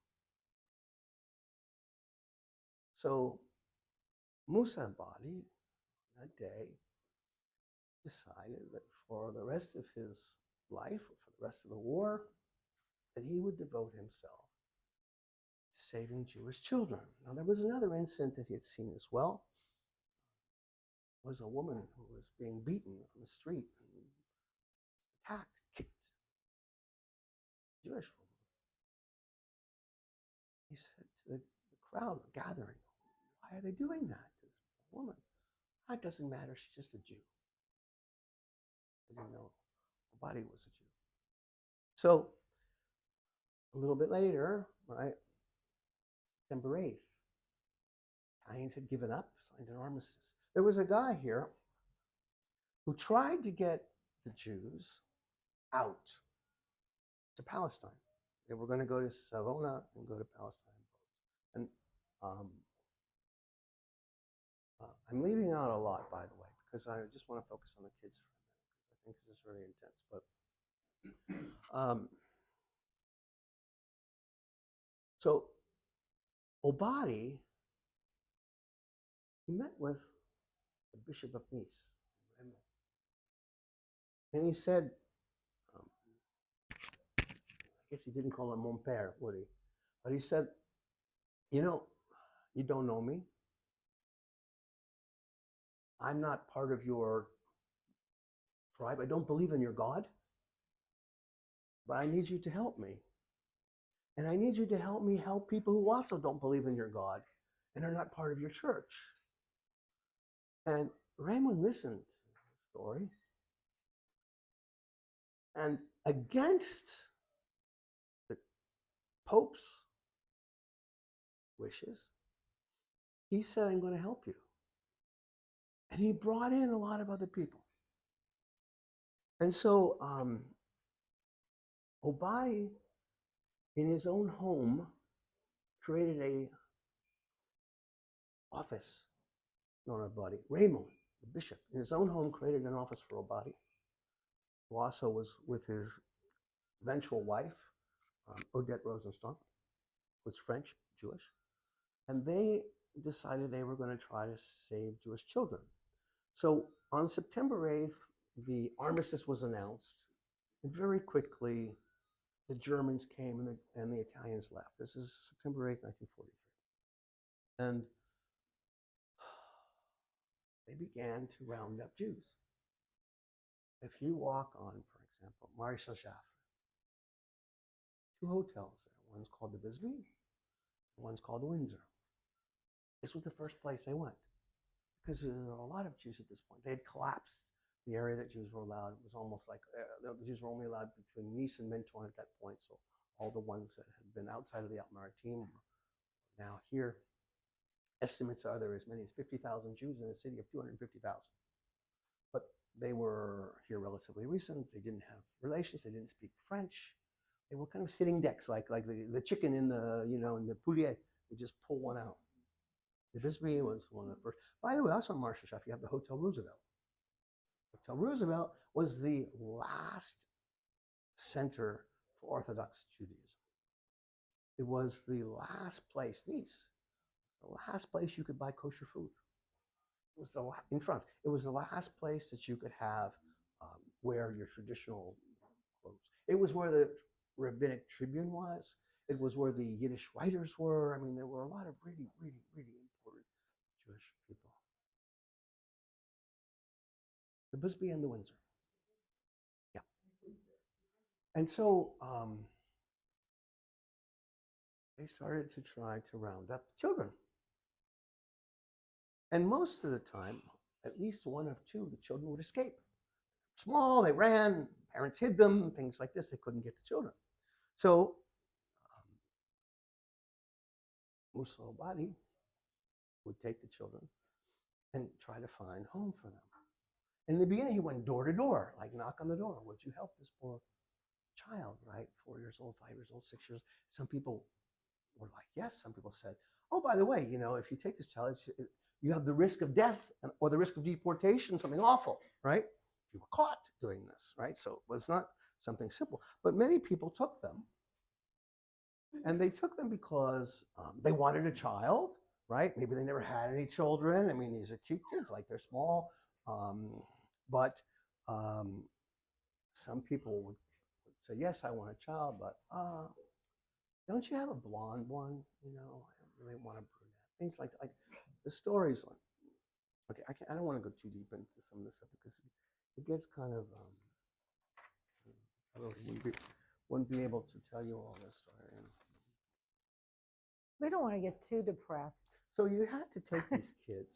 So Musa Badi that day decided that for the rest of his life, or for the rest of the war, that he would devote himself to saving Jewish children. Now, there was another incident that he had seen as well. There was a woman who was being beaten on the street and attacked, kicked. Jewish woman. He said to the crowd gathering, why are they doing that to this woman? It doesn't matter, she's just a Jew. They didn't know her body was a Jew. So, a little bit later, right, September 8th, Italians had given up, signed an armistice. There was a guy here who tried to get the Jews out to Palestine. They were going to go to Savona and go to Palestine. And I'm leaving out a lot, by the way, because I just want to focus on the kids for a minute, because I think this is really intense. But so Obadi, he met with the Bishop of Nice, and he said, I guess he didn't call him mon père, would he? But he said, you know, you don't know me. I'm not part of your tribe. I don't believe in your God. But I need you to help me. And I need you to help me help people who also don't believe in your God and are not part of your church. And Raymond listened to the story. And against the Pope's wishes, he said, I'm going to help you. And he brought in a lot of other people. And so Obadi, in his own home, created a office known as Obadi. Raymond, the bishop, in his own home, created an office for Obadi, who also was with his eventual wife, Odette Rosenstock, who was French, Jewish. And they decided they were going to try to save Jewish children. So on September 8th, the armistice was announced, and very quickly the Germans came and the Italians left. This is September 8th, 1943. And they began to round up Jews. If you walk on, for example, Maréchal Joffre, two hotels there. One's called the Bisbee, One's called the Windsor. This was the first place they went because there were a lot of Jews at this point. They had collapsed the area that Jews were allowed. It was almost like the Jews were only allowed between Nice and Menton at that point. So all the ones that had been outside of the Alpes-Maritimes were now here. Estimates are there are as many as 50,000 Jews in a city of 250,000. But they were here relatively recent. They didn't have relations. They didn't speak French. They were kind of sitting ducks, like the chicken in the in the poulier. You just pull one out. The Bisbee was one of the first. By the way, also in Marshallshire, you have the Hotel Roosevelt. Hotel Roosevelt was the last center for Orthodox Judaism. It was the last place, Nice, the last place you could buy kosher food. It was in France. It was the last place that you could have wear your traditional clothes. It was where the Rabbinic Tribune was. It was where the Yiddish writers were. I mean, there were a lot of really, really, really important Jewish people. The Bisbee and the Windsor. Yeah. And so they started to try to round up children. And most of the time, at least one or two of the children would escape. Small, they ran, parents hid them, things like this. They couldn't get the children. So Musa Obadi would take the children and try to find home for them. In the beginning, he went door to door, like knock on the door. Would you help this poor child, right? 4 years old, 5 years old, 6 years. Some people were like, yes. Some people said, oh, by the way, if you take this child, you have the risk of death or the risk of deportation, something awful, right? You were caught doing this, right? So it was not something simple. But many people took them. And they took them because they wanted a child, right? Maybe they never had any children. I mean, these are cute kids, like they're small. But some people would say, yes, I want a child, but don't you have a blonde one? I don't really want a brunette. Things like the stories. Okay, I don't want to go too deep into some of this stuff because it gets kind of, I wouldn't be able to tell you all this story. We don't want to get too depressed. So you had to take these kids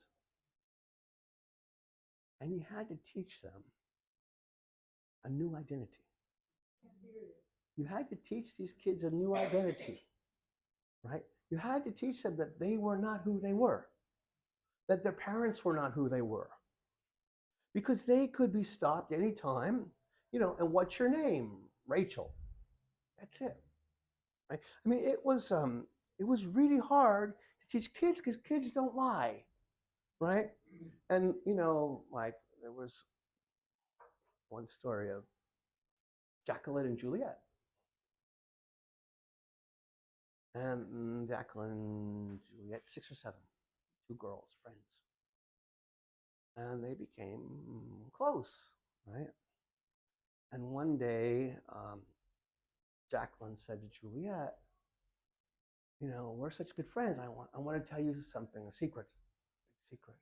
and you had to teach them a new identity. You had to teach these kids a new identity, right? You had to teach them that they were not who they were, that their parents were not who they were, because they could be stopped anytime, and what's your name? Rachel. That's it, right? I mean, it was really hard to teach kids because kids don't lie, right? And, like there was one story of Jacqueline and Juliet. And Jacqueline and Juliet, 6 or 7, 2 girls, friends. And they became close, right? And one day, Jacqueline said to Juliet, we're such good friends. I want to tell you something, a secret, big secret.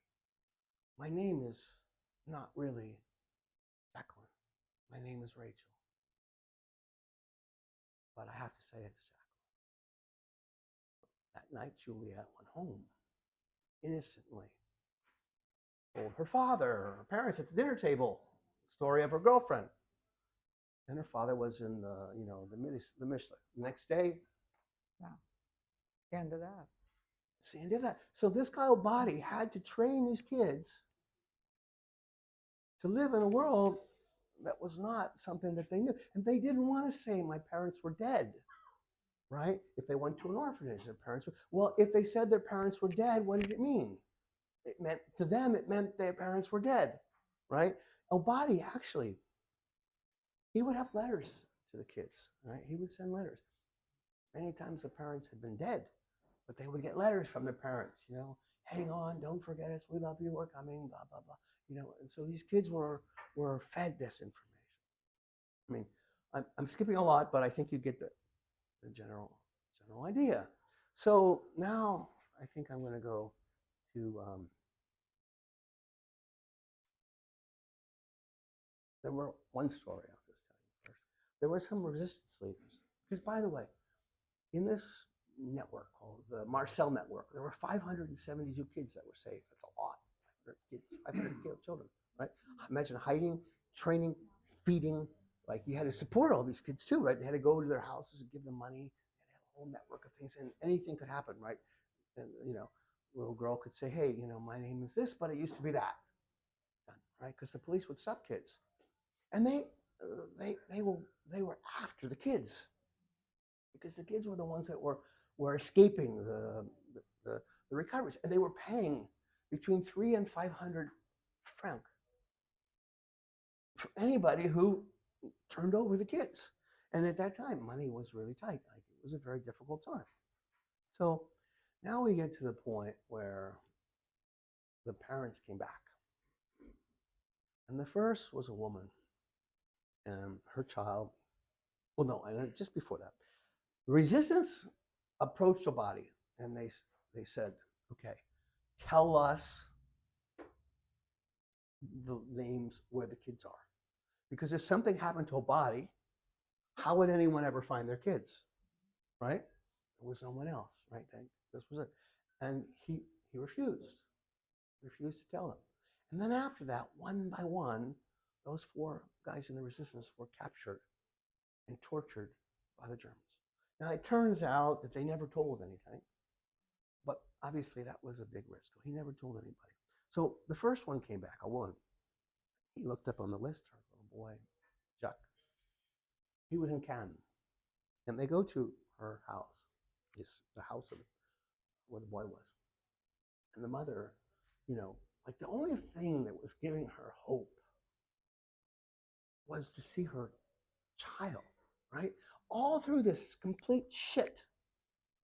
My name is not really Jacqueline. My name is Rachel. But I have to say it's Jacqueline. That night, Juliet went home innocently. Told her father, her parents at the dinner table, the story of her girlfriend. And her father was in the Mishler. The next day, wow, the end of that. It's the end of that. So this guy Obadi had to train these kids to live in a world that was not something that they knew. And they didn't want to say my parents were dead, right? If they went to an orphanage, their parents were, well, if they said their parents were dead, what did it mean? To them, it meant their parents were dead, right? Obadi actually, he would have letters to the kids, right? He would send letters. Many times the parents had been dead, but they would get letters from their parents, hang on, don't forget us, we love you, we're coming, blah, blah, blah. And so these kids were fed this information. I mean, I'm skipping a lot, but I think you get the general idea. So now I think I'm going to go to, there were one story I'll just tell you first. There were some resistance leaders. Because by the way, in this network called the Marcel Network. There were 572 kids that were saved. That's a lot. 500 kids, 500 children, right? Imagine hiding, training, feeding. Like you had to support all these kids too, right? They had to go to their houses and give them money. They had a whole network of things, and anything could happen, right? And a little girl could say, "Hey, my name is this, but it used to be that," right? Because the police would stop kids, and they were after the kids because the kids were the ones that were escaping the recoveries, and they were paying between 300 and 500 franc for anybody who turned over the kids. And at that time, money was really tight. Like, it was a very difficult time. So now we get to the point where the parents came back. And the first was a woman, and her child, well, no, just before that, resistance approached the body, and they said, okay, tell us the names where the kids are. Because if something happened to a body, how would anyone ever find their kids, right? There was no one else, right? This was it. And he refused to tell them. And then after that, one by one, those 4 guys in the resistance were captured and tortured by the Germans. Now, it turns out that they never told anything, but obviously that was a big risk. He never told anybody. So the first one came back, a woman. He looked up on the list, her little boy, Jacques. He was in Cannes. And they go to her house, the house of where the boy was. And the mother, like the only thing that was giving her hope was to see her child, right? All through this complete shit,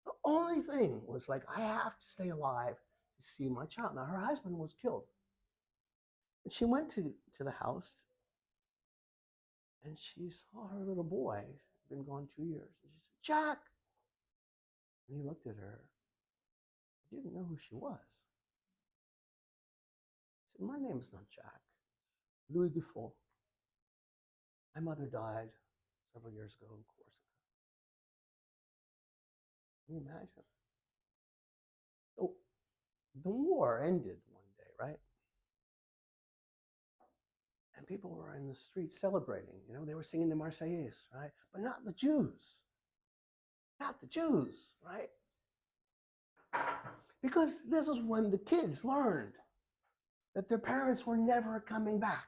the only thing was like, I have to stay alive to see my child. Now, her husband was killed. And she went to the house, and she saw her little boy, been gone 2 years. And she said, Jack. And he looked at her. He didn't know who she was. He said, my name's not Jack. It's Louis Dufault. My mother died several years ago in Corsica. Can you imagine? So the war ended one day, right? And people were in the streets celebrating. They were singing the Marseillaise, right? But not the Jews. Not the Jews, right? Because this is when the kids learned that their parents were never coming back.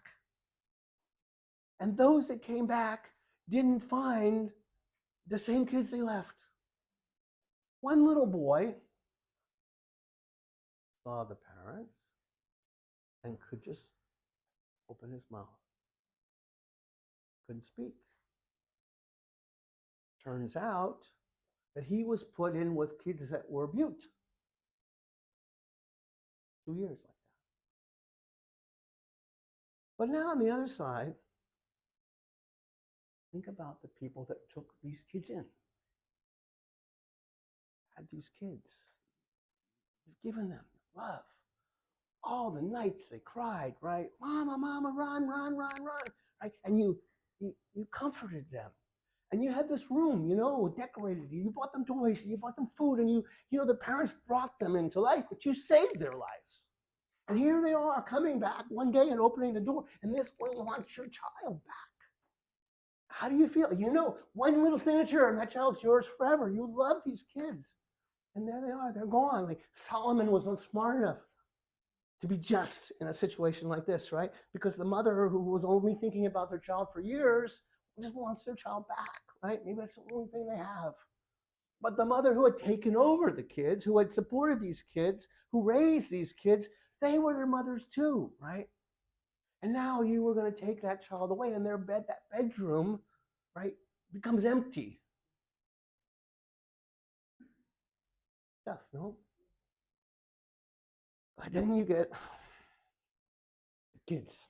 And those that came back didn't find the same kids they left. One little boy saw the parents and could just open his mouth. Couldn't speak. Turns out that he was put in with kids that were mute. 2 years like that. But now on the other side, think about the people that took these kids in. Had these kids. You've given them love. All the nights they cried, right? Mama, mama, run, run, run, run. Right? And you comforted them. And you had this room, decorated. You bought them toys, and you bought them food, and the parents brought them into life, but you saved their lives. And here they are coming back one day and opening the door, and this one wants your child back. How do you feel? One little signature, and that child's yours forever. You love these kids. And there they are, they're gone. Like Solomon wasn't smart enough to be just in a situation like this, right? Because the mother who was only thinking about their child for years just wants their child back, right? Maybe that's the only thing they have. But the mother who had taken over the kids, who had supported these kids, who raised these kids, they were their mothers too, right? And now you were going to take that child away, and that bedroom, right, becomes empty. Stuff, no? But then you get the kids.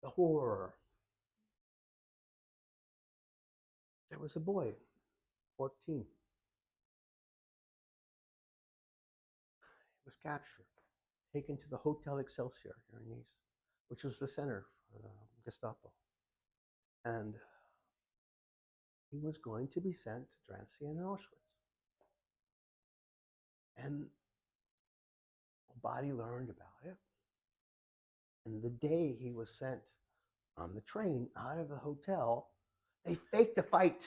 The horror. There was a boy, 14. He was captured, taken to the Hotel Excelsior here in Nice, which was the center for the Gestapo. And he was going to be sent to Drancy and Auschwitz. And Body learned about it. And the day he was sent on the train out of the hotel, they faked a fight.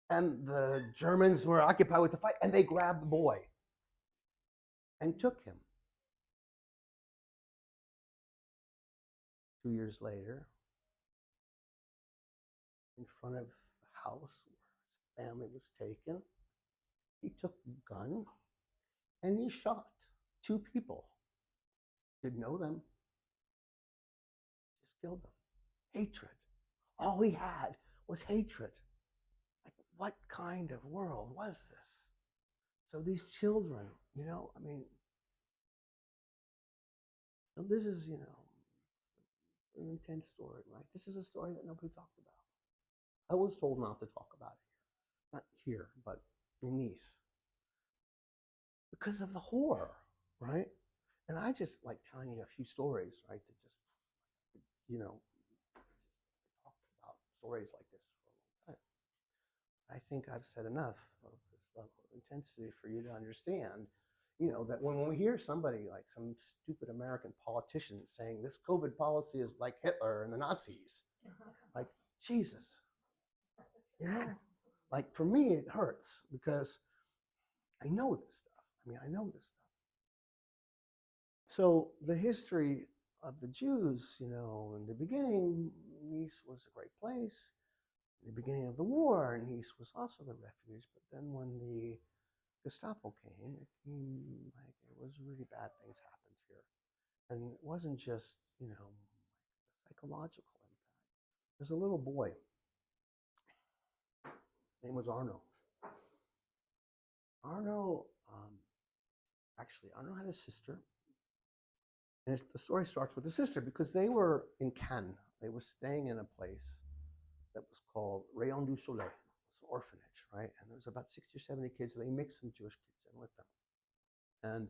And the Germans were occupied with the fight, and they grabbed the boy and took him. 2 years later, in front of the house where his family was taken, he took a gun and he shot 2 people. Didn't know them, just killed them. Hatred. All he had was hatred. Like, what kind of world was this? So these children, you know, I mean, so this is, you know, an intense story, right? This is a story that nobody talked about. I was told not to talk about it here. Not here, but in Nice. Because of the horror, right? And I just like telling you a few stories, right? That just, you know, talk about stories like this for a long time. I think I've said enough of this level of intensity for you to understand, you know, that when we hear somebody like some stupid American politician saying this COVID policy is like Hitler and the Nazis, like, Jesus, you know, like for me, it hurts because I know this stuff. I mean, I know this stuff. So the history of the Jews, you know, in the beginning, Nice was a great place. In the beginning of the war, Nice was also the refuge. But then when the Gestapo came, it came like it was really bad things happened here. And it wasn't just, you know, the psychological impact. There's a little boy. His name was Arno. Arno, Arno had a sister. And the story starts with the sister because they were in Cannes. They were staying in a place that was called Rayon du Soleil. It's an orphanage, right? And there was about 60 or 70 kids. They mixed some Jewish kids in with them. And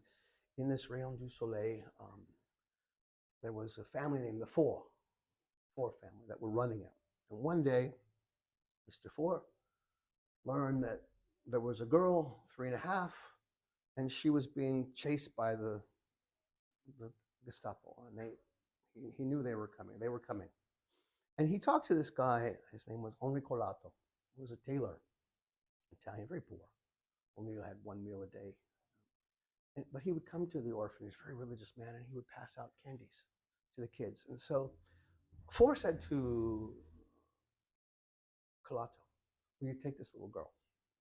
in this Rayon du Soleil, there was a family named the Four family that were running it. And one day, Mr. Four learned that there was a girl, 3.5, and she was being chased by the Gestapo, and he knew they were coming. They were coming. And he talked to this guy, his name was Henri Colato, who was a tailor, Italian, very poor, only had 1 meal a day. But he would come to the orphanage, very religious man, and he would pass out candies to the kids. And so Four said to Colato, will you take this little girl?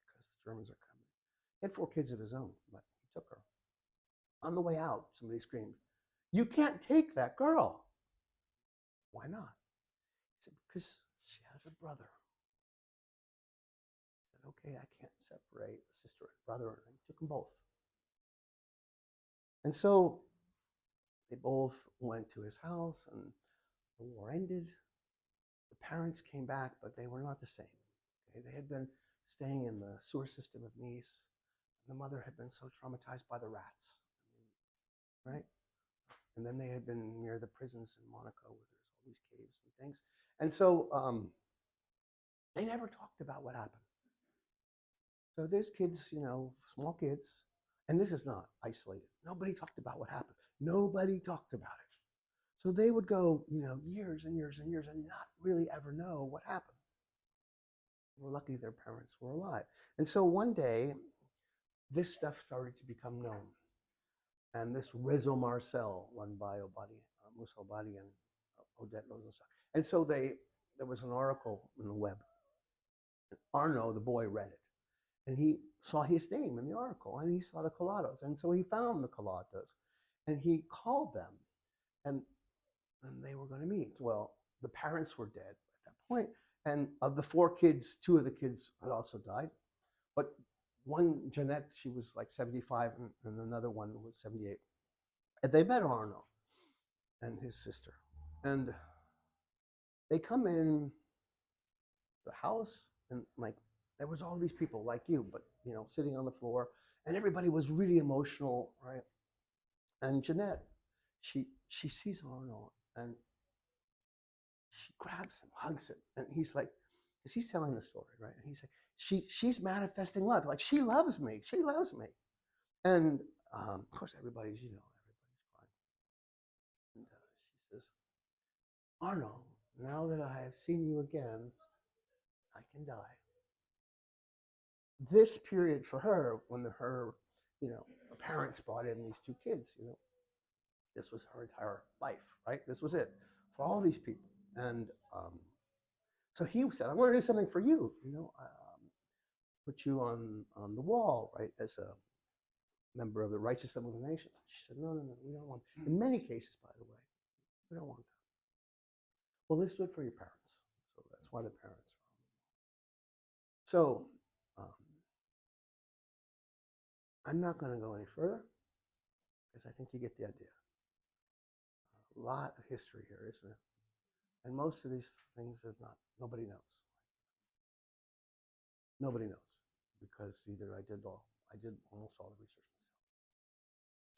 Because the Germans are coming. He had 4 kids of his own, but he took her. On the way out, somebody screamed, you can't take that girl. Why not? He said, because she has a brother. He said, okay, I can't separate the sister and brother. And he took them both. And so they both went to his house and the war ended. The parents came back, but they were not the same. Okay? They had been staying in the sewer system of Nice. And the mother had been so traumatized by the rats, right? And then they had been near the prisons in Monaco where there's all these caves and things. And so they never talked about what happened. So there's kids, you know, small kids, and this is not isolated. Nobody talked about what happened. Nobody talked about it. So they would go, you know, years and years and years and not really ever know what happened. We're lucky their parents were alive. And so one day, this stuff started to become known. And this Réseau Marcel, run by Moussa Obadi and Odette Rosenstock. And so there was an article on the web. Arno, the boy, read it. And he saw his name in the article, and he saw the Colatos. And so he found the Colatos, and he called them, and they were going to meet. Well, the parents were dead at that point, and of the 4 kids, 2 of the kids had also died. But one, Jeanette, she was like 75, and another one was 78. And they met Arno and his sister. And they come in the house, and like, there was all these people like you, but, you know, sitting on the floor, and everybody was really emotional, right? And Jeanette, she sees Arno, and she grabs him, hugs him, and he's like, because he's telling the story, right? And he's saying, she's manifesting love. Like, she loves me. She loves me. And of course, everybody's crying. And she says, Arno, now that I have seen you again, I can die. This period for her, when her parents brought in these two kids, this was her entire life, right? This was it for all these people. And so he said, I want to do something for you, put you on the wall, right, as a member of the righteous of the nations. She said, no, we don't want that. In many cases, by the way, we don't want that. Well, let's do it for your parents. So that's why the parents are on the wall. So I'm not going to go any further because I think you get the idea. A lot of history here, isn't it? And most of these things are not, nobody knows. Nobody knows because either I did almost all the research myself.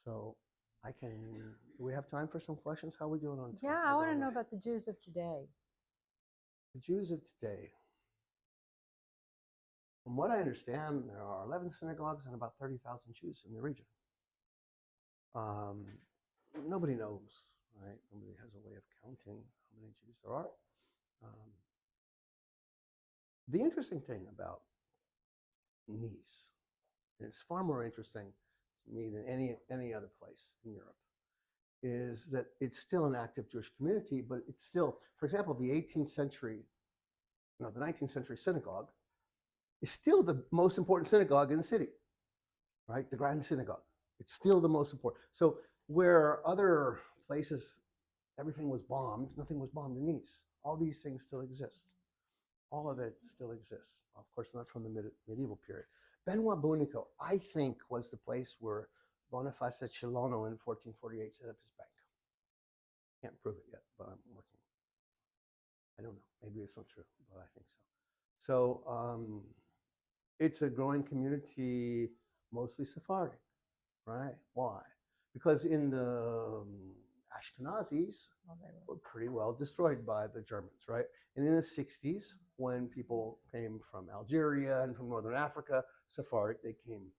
So do we have time for some questions? How are we doing on time? Yeah, I want to know about the Jews of today. The Jews of today. From what I understand, there are 11 synagogues and about 30,000 Jews in the region. Nobody knows, right? Nobody has a way of counting how many Jews there are. The interesting thing about Nice, and it's far more interesting to me than any other place in Europe, is that it's still an active Jewish community, but it's still, for example, the 19th century synagogue is still the most important synagogue in the city, right? The Grand Synagogue. It's still the most important. So where other places, everything was bombed, nothing was bombed in Nice. All these things still exist. All of it still exists. Of course, not from the medieval period. Benoit Bonico, I think, was the place where Boniface Celano in 1448 set up his bank. Can't prove it yet, but I'm working. I don't know. Maybe it's not true, but I think so. So it's a growing community, mostly Sephardic, right? Why? Because in the Ashkenazis were pretty well destroyed by the Germans, right? And in the 60s, when people came from Algeria and from Northern Africa, Sephardic, they came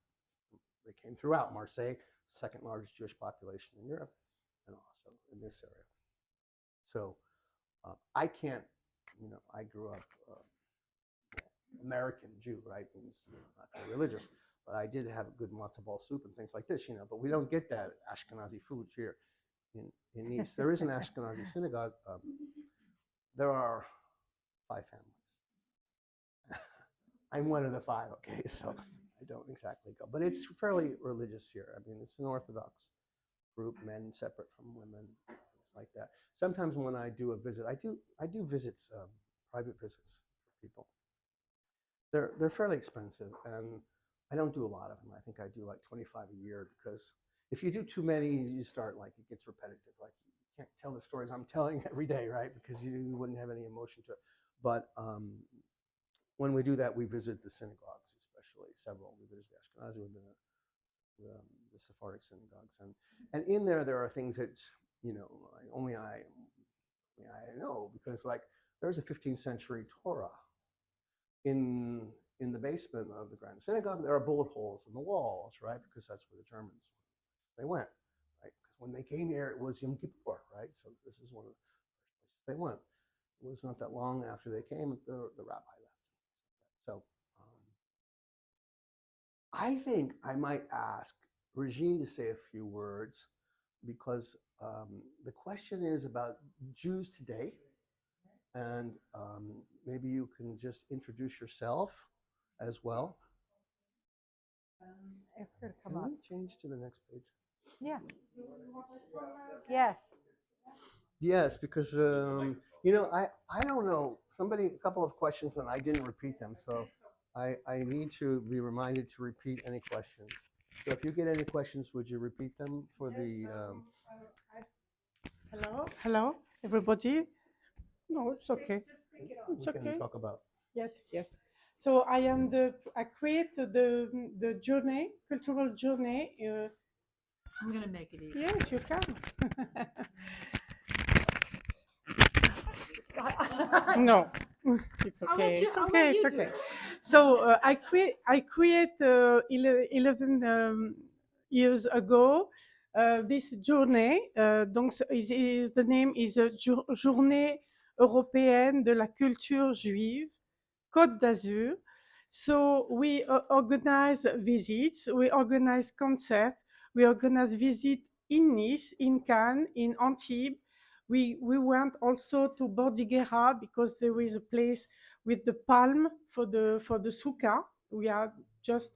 throughout. Marseille, second largest Jewish population in Europe, and also in this area. So I can't, I grew up American Jew, right? And not very religious, but I did have a good matzo ball soup and things like this, but we don't get that Ashkenazi food here in Nice. There is an Ashkenazi synagogue. There are 5 families. I'm one of the 5, okay? So I don't exactly go, but it's fairly religious here. I mean, it's an Orthodox group, men separate from women, things like that. Sometimes when I do a visit, I do visits, private visits for people. They're fairly expensive, and I don't do a lot of them. I think I do like 25 a year because if you do too many, you start it gets repetitive. Like you can't tell the stories I'm telling every day, right? Because you wouldn't have any emotion to it. But when we do that, we visit the synagogues, especially several. We visit the Ashkenazi, we visit the Sephardic synagogues, and in there are things that only I know, because there's a 15th century Torah in the basement of the Grand Synagogue. There are bullet holes in the walls, right? Because that's where the Germans went, right? Because when they came here, it was Yom Kippur, right? So this is one of the first places they went. It was not that long after they came, the rabbi left. So I think I might ask Regine to say a few words, because the question is about Jews today. And maybe you can just introduce yourself as well. It's going to come Can up. we change to the next page? Yeah. Yes. Yes, because I don't know. A couple of questions, and I didn't repeat them, so I need to be reminded to repeat any questions. So if you get any questions, would you repeat them for the? Hello, everybody. No, it's okay. It's we can okay. talk about. Yes. So I create the journey, cultural journey. I'm going to make it easy. Yes, you can. No, it's I'll okay. let you- It's I'll let okay. It's you do okay. it. So I create 11 years ago this journée. Donc the name is Journée européenne de la culture juive, Côte d'Azur. So we organize visits, we organize concerts, we organize visits in Nice, in Cannes, in Antibes. We went also to Bordighera because there is a place with the palm for the sukkah. We are just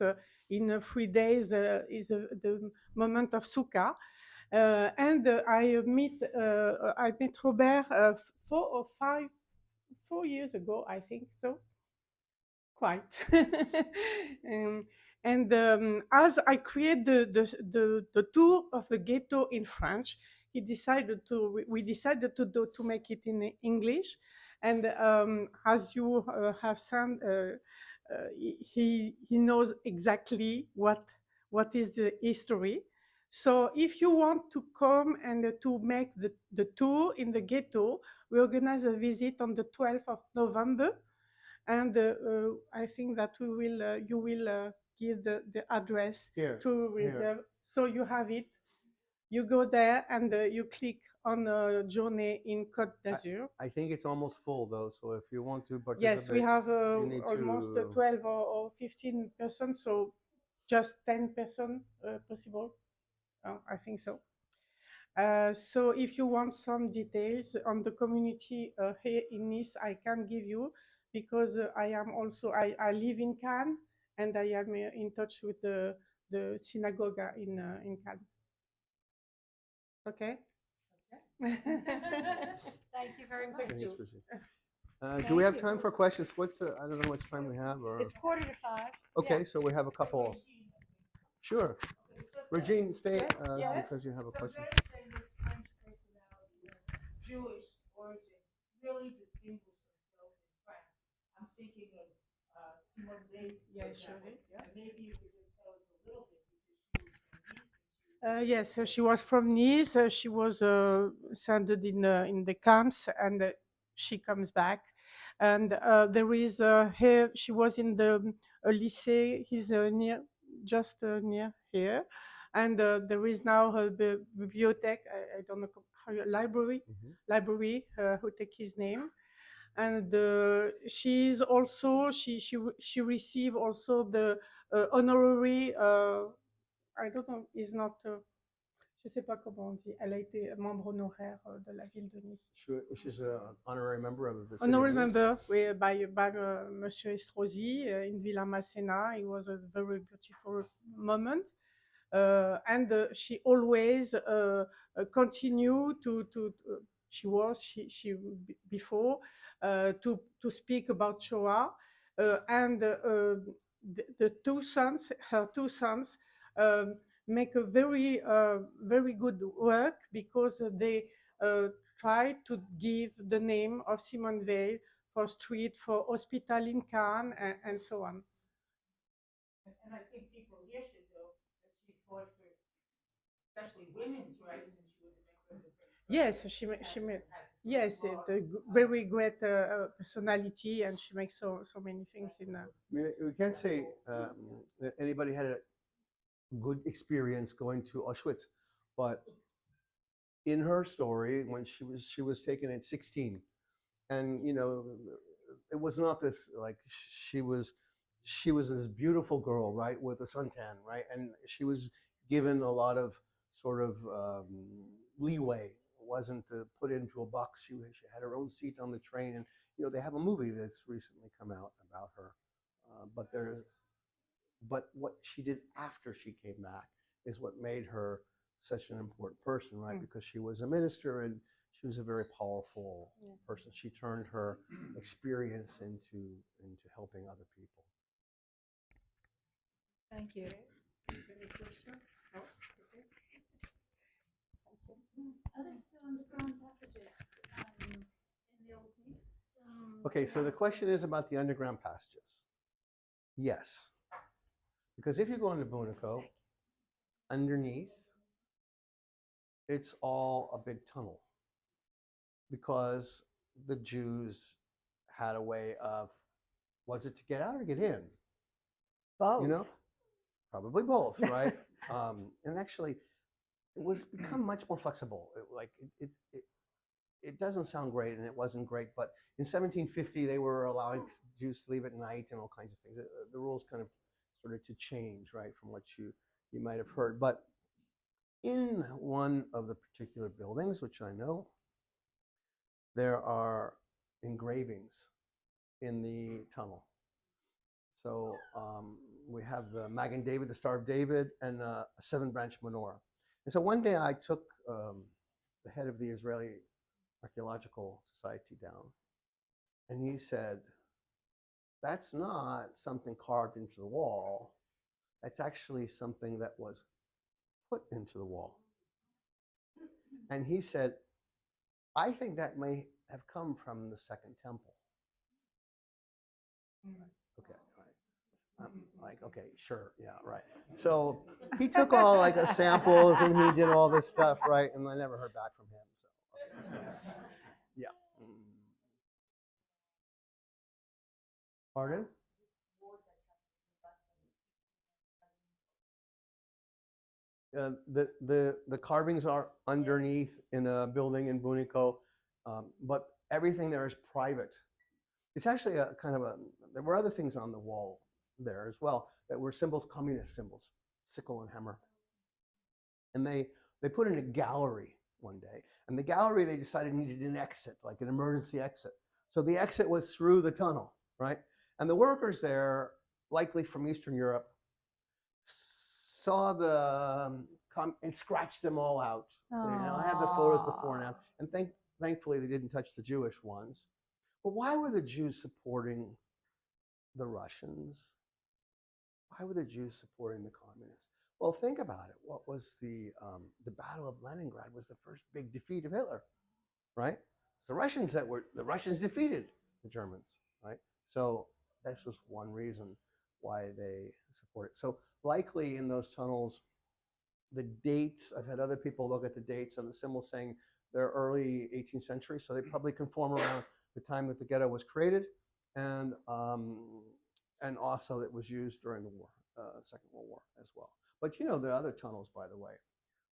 in 3 days is the moment of sukkah. And I met Robert 4 years ago, I think so. Quite. um, and as I create the tour of the ghetto in French, we decided to make it in English. And as you have seen, he knows exactly what is the history. So if you want to come and to make the tour in the ghetto, we organize a visit on the 12th of November. And I think that you will give the address Here, to reserve. So you have it. You go there and you click on journey in Côte d'Azur. I think it's almost full though, so if you want to participate, Yes, we have you need almost to 12 or 15 persons, so just 10 person possible. I think so. So if you want some details on the community here in Nice, I can give you, because I live in Cannes, and I am in touch with the synagogue in Cannes. Okay. Thank you very much. Thanks, Brigitte. Do we have time for questions? I don't know how much time we have, or It's 4:45. okay, so we have a couple. Sure, Regine, stay Yes. because you have a question. Very famous French personality of Jewish origin really distinguished himself in France. I'm thinking of Simone Weil. Yeah, surely. And maybe you could just tell us a little bit because she was from Nice. Yes, she was from Nice. She was sent in the camps, and she comes back. And there is here. She was in the lycée. He's just near here, and there is now a bibliothèque. I don't know how library. Library who take his name. And she's also she received also the honorary. I don't know. Is not. Je sais pas comment on dit. Elle a été membre honoraire de la ville de Nice. She's an honorary member of the city. Honorary member by Monsieur Estrosi in Villa Masséna. It was a very beautiful moment. And she always continue she before to speak about Shoah, and the her two sons make a very good work, because they try to give the name of Simone Weil for street, for hospital in Cannes, and so on. And I think people here should know that she fought for especially women's rights, and she was a member of the French. Yes, she made. Yes, the very great personality, and she makes so many things in. We can't say that anybody had a good experience going to Auschwitz, but in her story, when she was taken at 16, and it was not this like she was this beautiful girl, right, with a suntan, right, and she was given a lot of sort of leeway. It wasn't put into a box. She had her own seat on the train, and they have a movie that's recently come out about her, but what she did after she came back is what made her such an important person, right? Because she was a minister, and she was a very powerful person. She turned her experience into helping other people. Thank you. Are there still underground passages in the old Nice? Okay, so the question is about the underground passages. Yes, because if you go into Bunico, underneath, it's all a big tunnel, because the Jews had a way of, was it to get out or get in? Both. You know, probably both, right? And actually, it was become much more flexible. It doesn't sound great, and it wasn't great. But in 1750, they were allowing Jews to leave at night and all kinds of things. The rules kind of started to change, right, from what you might have heard. But in one of the particular buildings, which I know, there are engravings in the tunnel. So we have the Magen David, the Star of David, and a 7-branch menorah. And so one day I took the head of the Israeli Archaeological Society down, and he said, that's not something carved into the wall. That's actually something that was put into the wall. And he said, I think that may have come from the Second Temple. Okay, right. Like, okay, sure, yeah, right. So he took all like the samples and he did all this stuff, right? And I never heard back from him. So, okay, so yeah. Pardon? The carvings are underneath in a building in Bunico, but everything there is private. It's actually a kind of a, there were other things on the wall there as well that were symbols, communist symbols, sickle and hammer. And they put in a gallery one day, and the gallery they decided needed an exit, like an emergency exit. So the exit was through the tunnel, right? And the workers there, likely from Eastern Europe, saw the and scratched them all out. I have the photos before and after, and thankfully they didn't touch the Jewish ones. But why were the Jews supporting the Russians? Why were the Jews supporting the communists? Well, think about it. What was the Battle of Leningrad was the first big defeat of Hitler, right? The Russians defeated the Germans, right? So this was one reason why they support it. So likely in those tunnels, the dates, I've had other people look at the dates on the symbols saying they're early 18th century, so they probably conform around the time that the ghetto was created, and also it was used during the war, Second World War as well. But you know, there are other tunnels, by the way,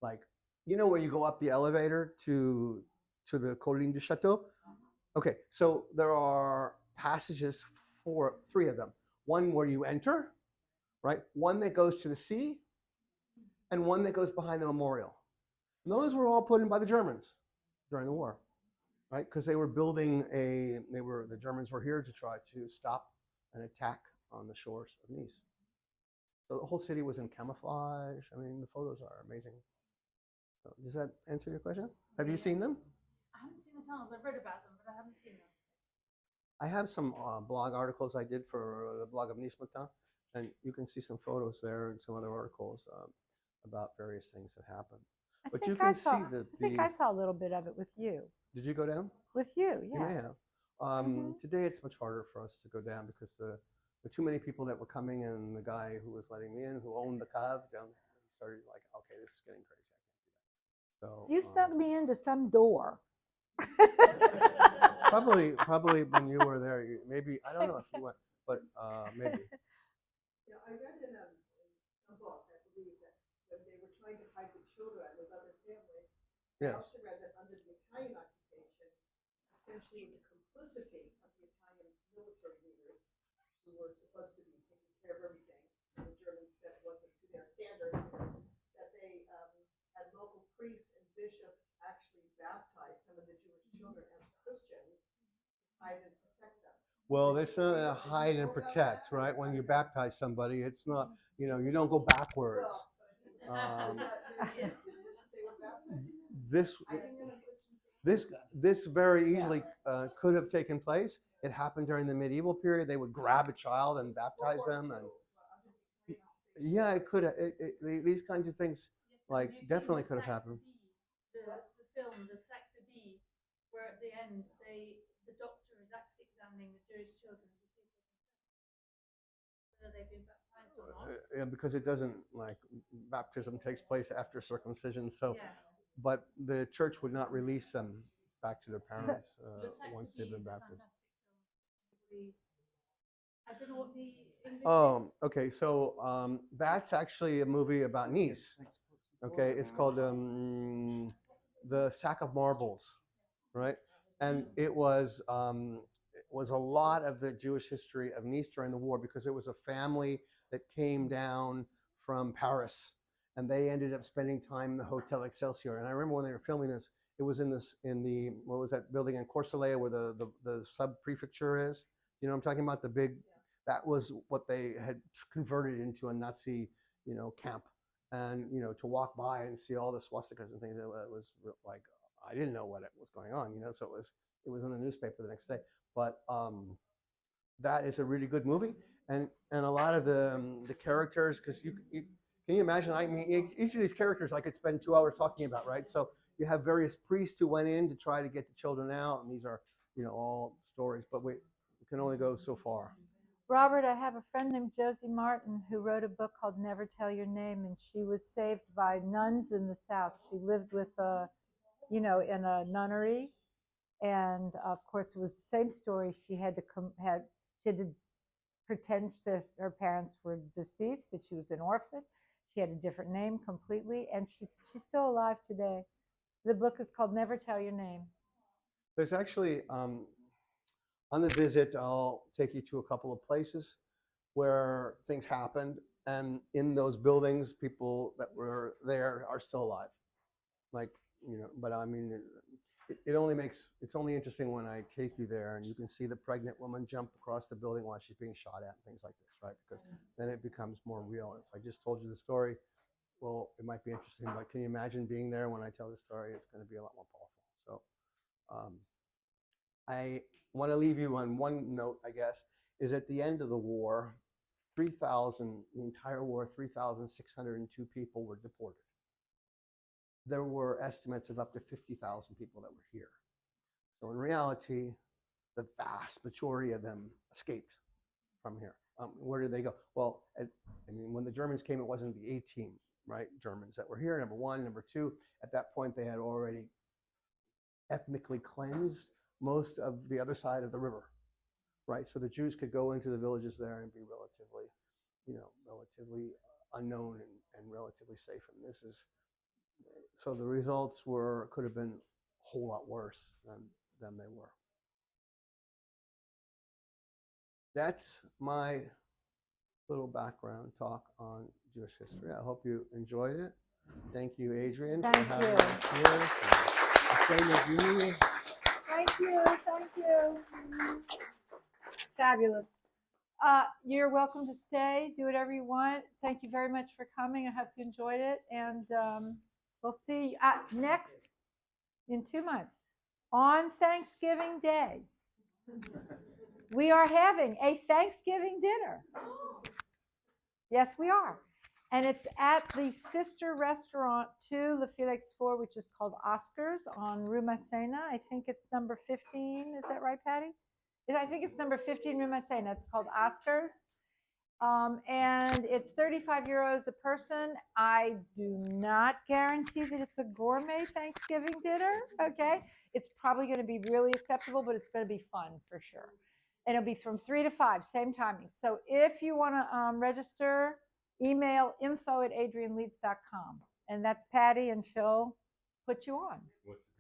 like, you know, where you go up the elevator to the Colline du Chateau? Okay, so there are passages for 3 of them. One where you enter, right? One that goes to the sea, and one that goes behind the memorial. And those were all put in by the Germans during the war, right? Because they were building the Germans were here to try to stop an attack on the shores of Nice. So the whole city was in camouflage. I mean, the photos are amazing. So does that answer your question? Have you seen them? I haven't seen the tunnels. I've read about them, but I haven't seen them. I have some blog articles I did for the blog of Nice Matin, and you can see some photos there and some other articles about various things that happened. But you can see that I think I saw a little bit of it with you. Did you go down? With you, You yeah. may have. Today it's much harder for us to go down because there were too many people that were coming, and the guy who was letting me in, who owned the cave down, started like, okay, this is getting crazy. I can't do that. So You snuck me into some door. probably when you were there, maybe, I don't know if you went, but maybe. Yeah, I read in a book, I believe, that when they were trying to hide the children with other families, I also read that under the Italian occupation, essentially the complicity of the Italian military leaders who were supposed to be taking care of everything, and the Germans said it wasn't to their standards, that they had local priests and bishops actually baptize some of the Jewish children as Christians to hide and protect them. Well, there's something to hide and protect, right? When you baptize somebody, it's not, you know, you don't go backwards. This very easily could have taken place. It happened during the medieval period. They would grab a child and baptize them, and yeah, it could have. These kinds of things, like, definitely could have happened. The film, the Sector B, where at the end the doctor is actually examining the Jewish children to see whether they've been baptized or not. Yeah, because it doesn't, like, baptism takes place after circumcision, so. Yeah. But the church would not release them back to their So- parents Looks like once to they've be been a baptized. fantastic film. I don't know what the English Oh, is. okay. So that's actually a movie about Nice. Okay, it's called The Sack of Marbles, right? And it was a lot of the Jewish history of Nice during the war because it was a family that came down from Paris, and they ended up spending time in the Hotel Excelsior. And I remember when they were filming this, it was in the what was that building in Corsalet where the sub prefecture is? You know what I'm talking about? The big, that was what they had converted into a Nazi, camp. And to walk by and see all the swastikas and things, it was like I didn't know what was going on, so it was in the newspaper the next day. But that is a really good movie, and a lot of the characters, because you can you imagine? I mean, each of these characters I could spend 2 hours talking about, right? So you have various priests who went in to try to get the children out, and these are all stories, but we can only go so far. Robert, I have a friend named Josie Martin who wrote a book called Never Tell Your Name, and she was saved by nuns in the South. She lived with in a nunnery, and of course it was the same story. She had to pretend that her parents were deceased, that she was an orphan. She had a different name completely, and she's still alive today. The book is called Never Tell Your Name. There's actually on the visit, I'll take you to a couple of places where things happened, and in those buildings, people that were there are still alive. Like, but I mean, it's only interesting when I take you there and you can see the pregnant woman jump across the building while she's being shot at and things like this, right? Because then it becomes more real. If I just told you the story, well, it might be interesting, but can you imagine being there when I tell the story? It's going to be a lot more powerful. So I want to leave you on one note, I guess, is at the end of the war, the entire war, 3,602 people were deported. There were estimates of up to 50,000 people that were here. So in reality, the vast majority of them escaped from here. Where did they go? Well, when the Germans came, it wasn't the 18, right, Germans that were here, number one. Number two, at that point, they had already ethnically cleansed most of the other side of the river, right? So the Jews could go into the villages there and be relatively unknown and relatively safe. And so the results could have been a whole lot worse than they were. That's my little background talk on Jewish history. I hope you enjoyed it. Thank you, Adrian, Thank for having you. us here. Thank you. Fabulous. You're welcome to stay, do whatever you want. Thank you very much for coming. I hope you enjoyed it. And we'll see you next in 2 months on Thanksgiving Day. We are having a Thanksgiving dinner. Yes, we are. And it's at the sister restaurant to Le Felix 4, which is called Oscars on Rue Masséna. I think it's number 15. Is that right, Patty? I think it's number 15 Rue Masséna. It's called Oscars. And it's 35 euros a person. I do not guarantee that it's a gourmet Thanksgiving dinner, okay? It's probably going to be really acceptable, but it's going to be fun for sure. And it'll be from 3 to 5, same timing. So if you want to register, email info@adrianleeds.com. And that's Patty, and she'll put you on. What's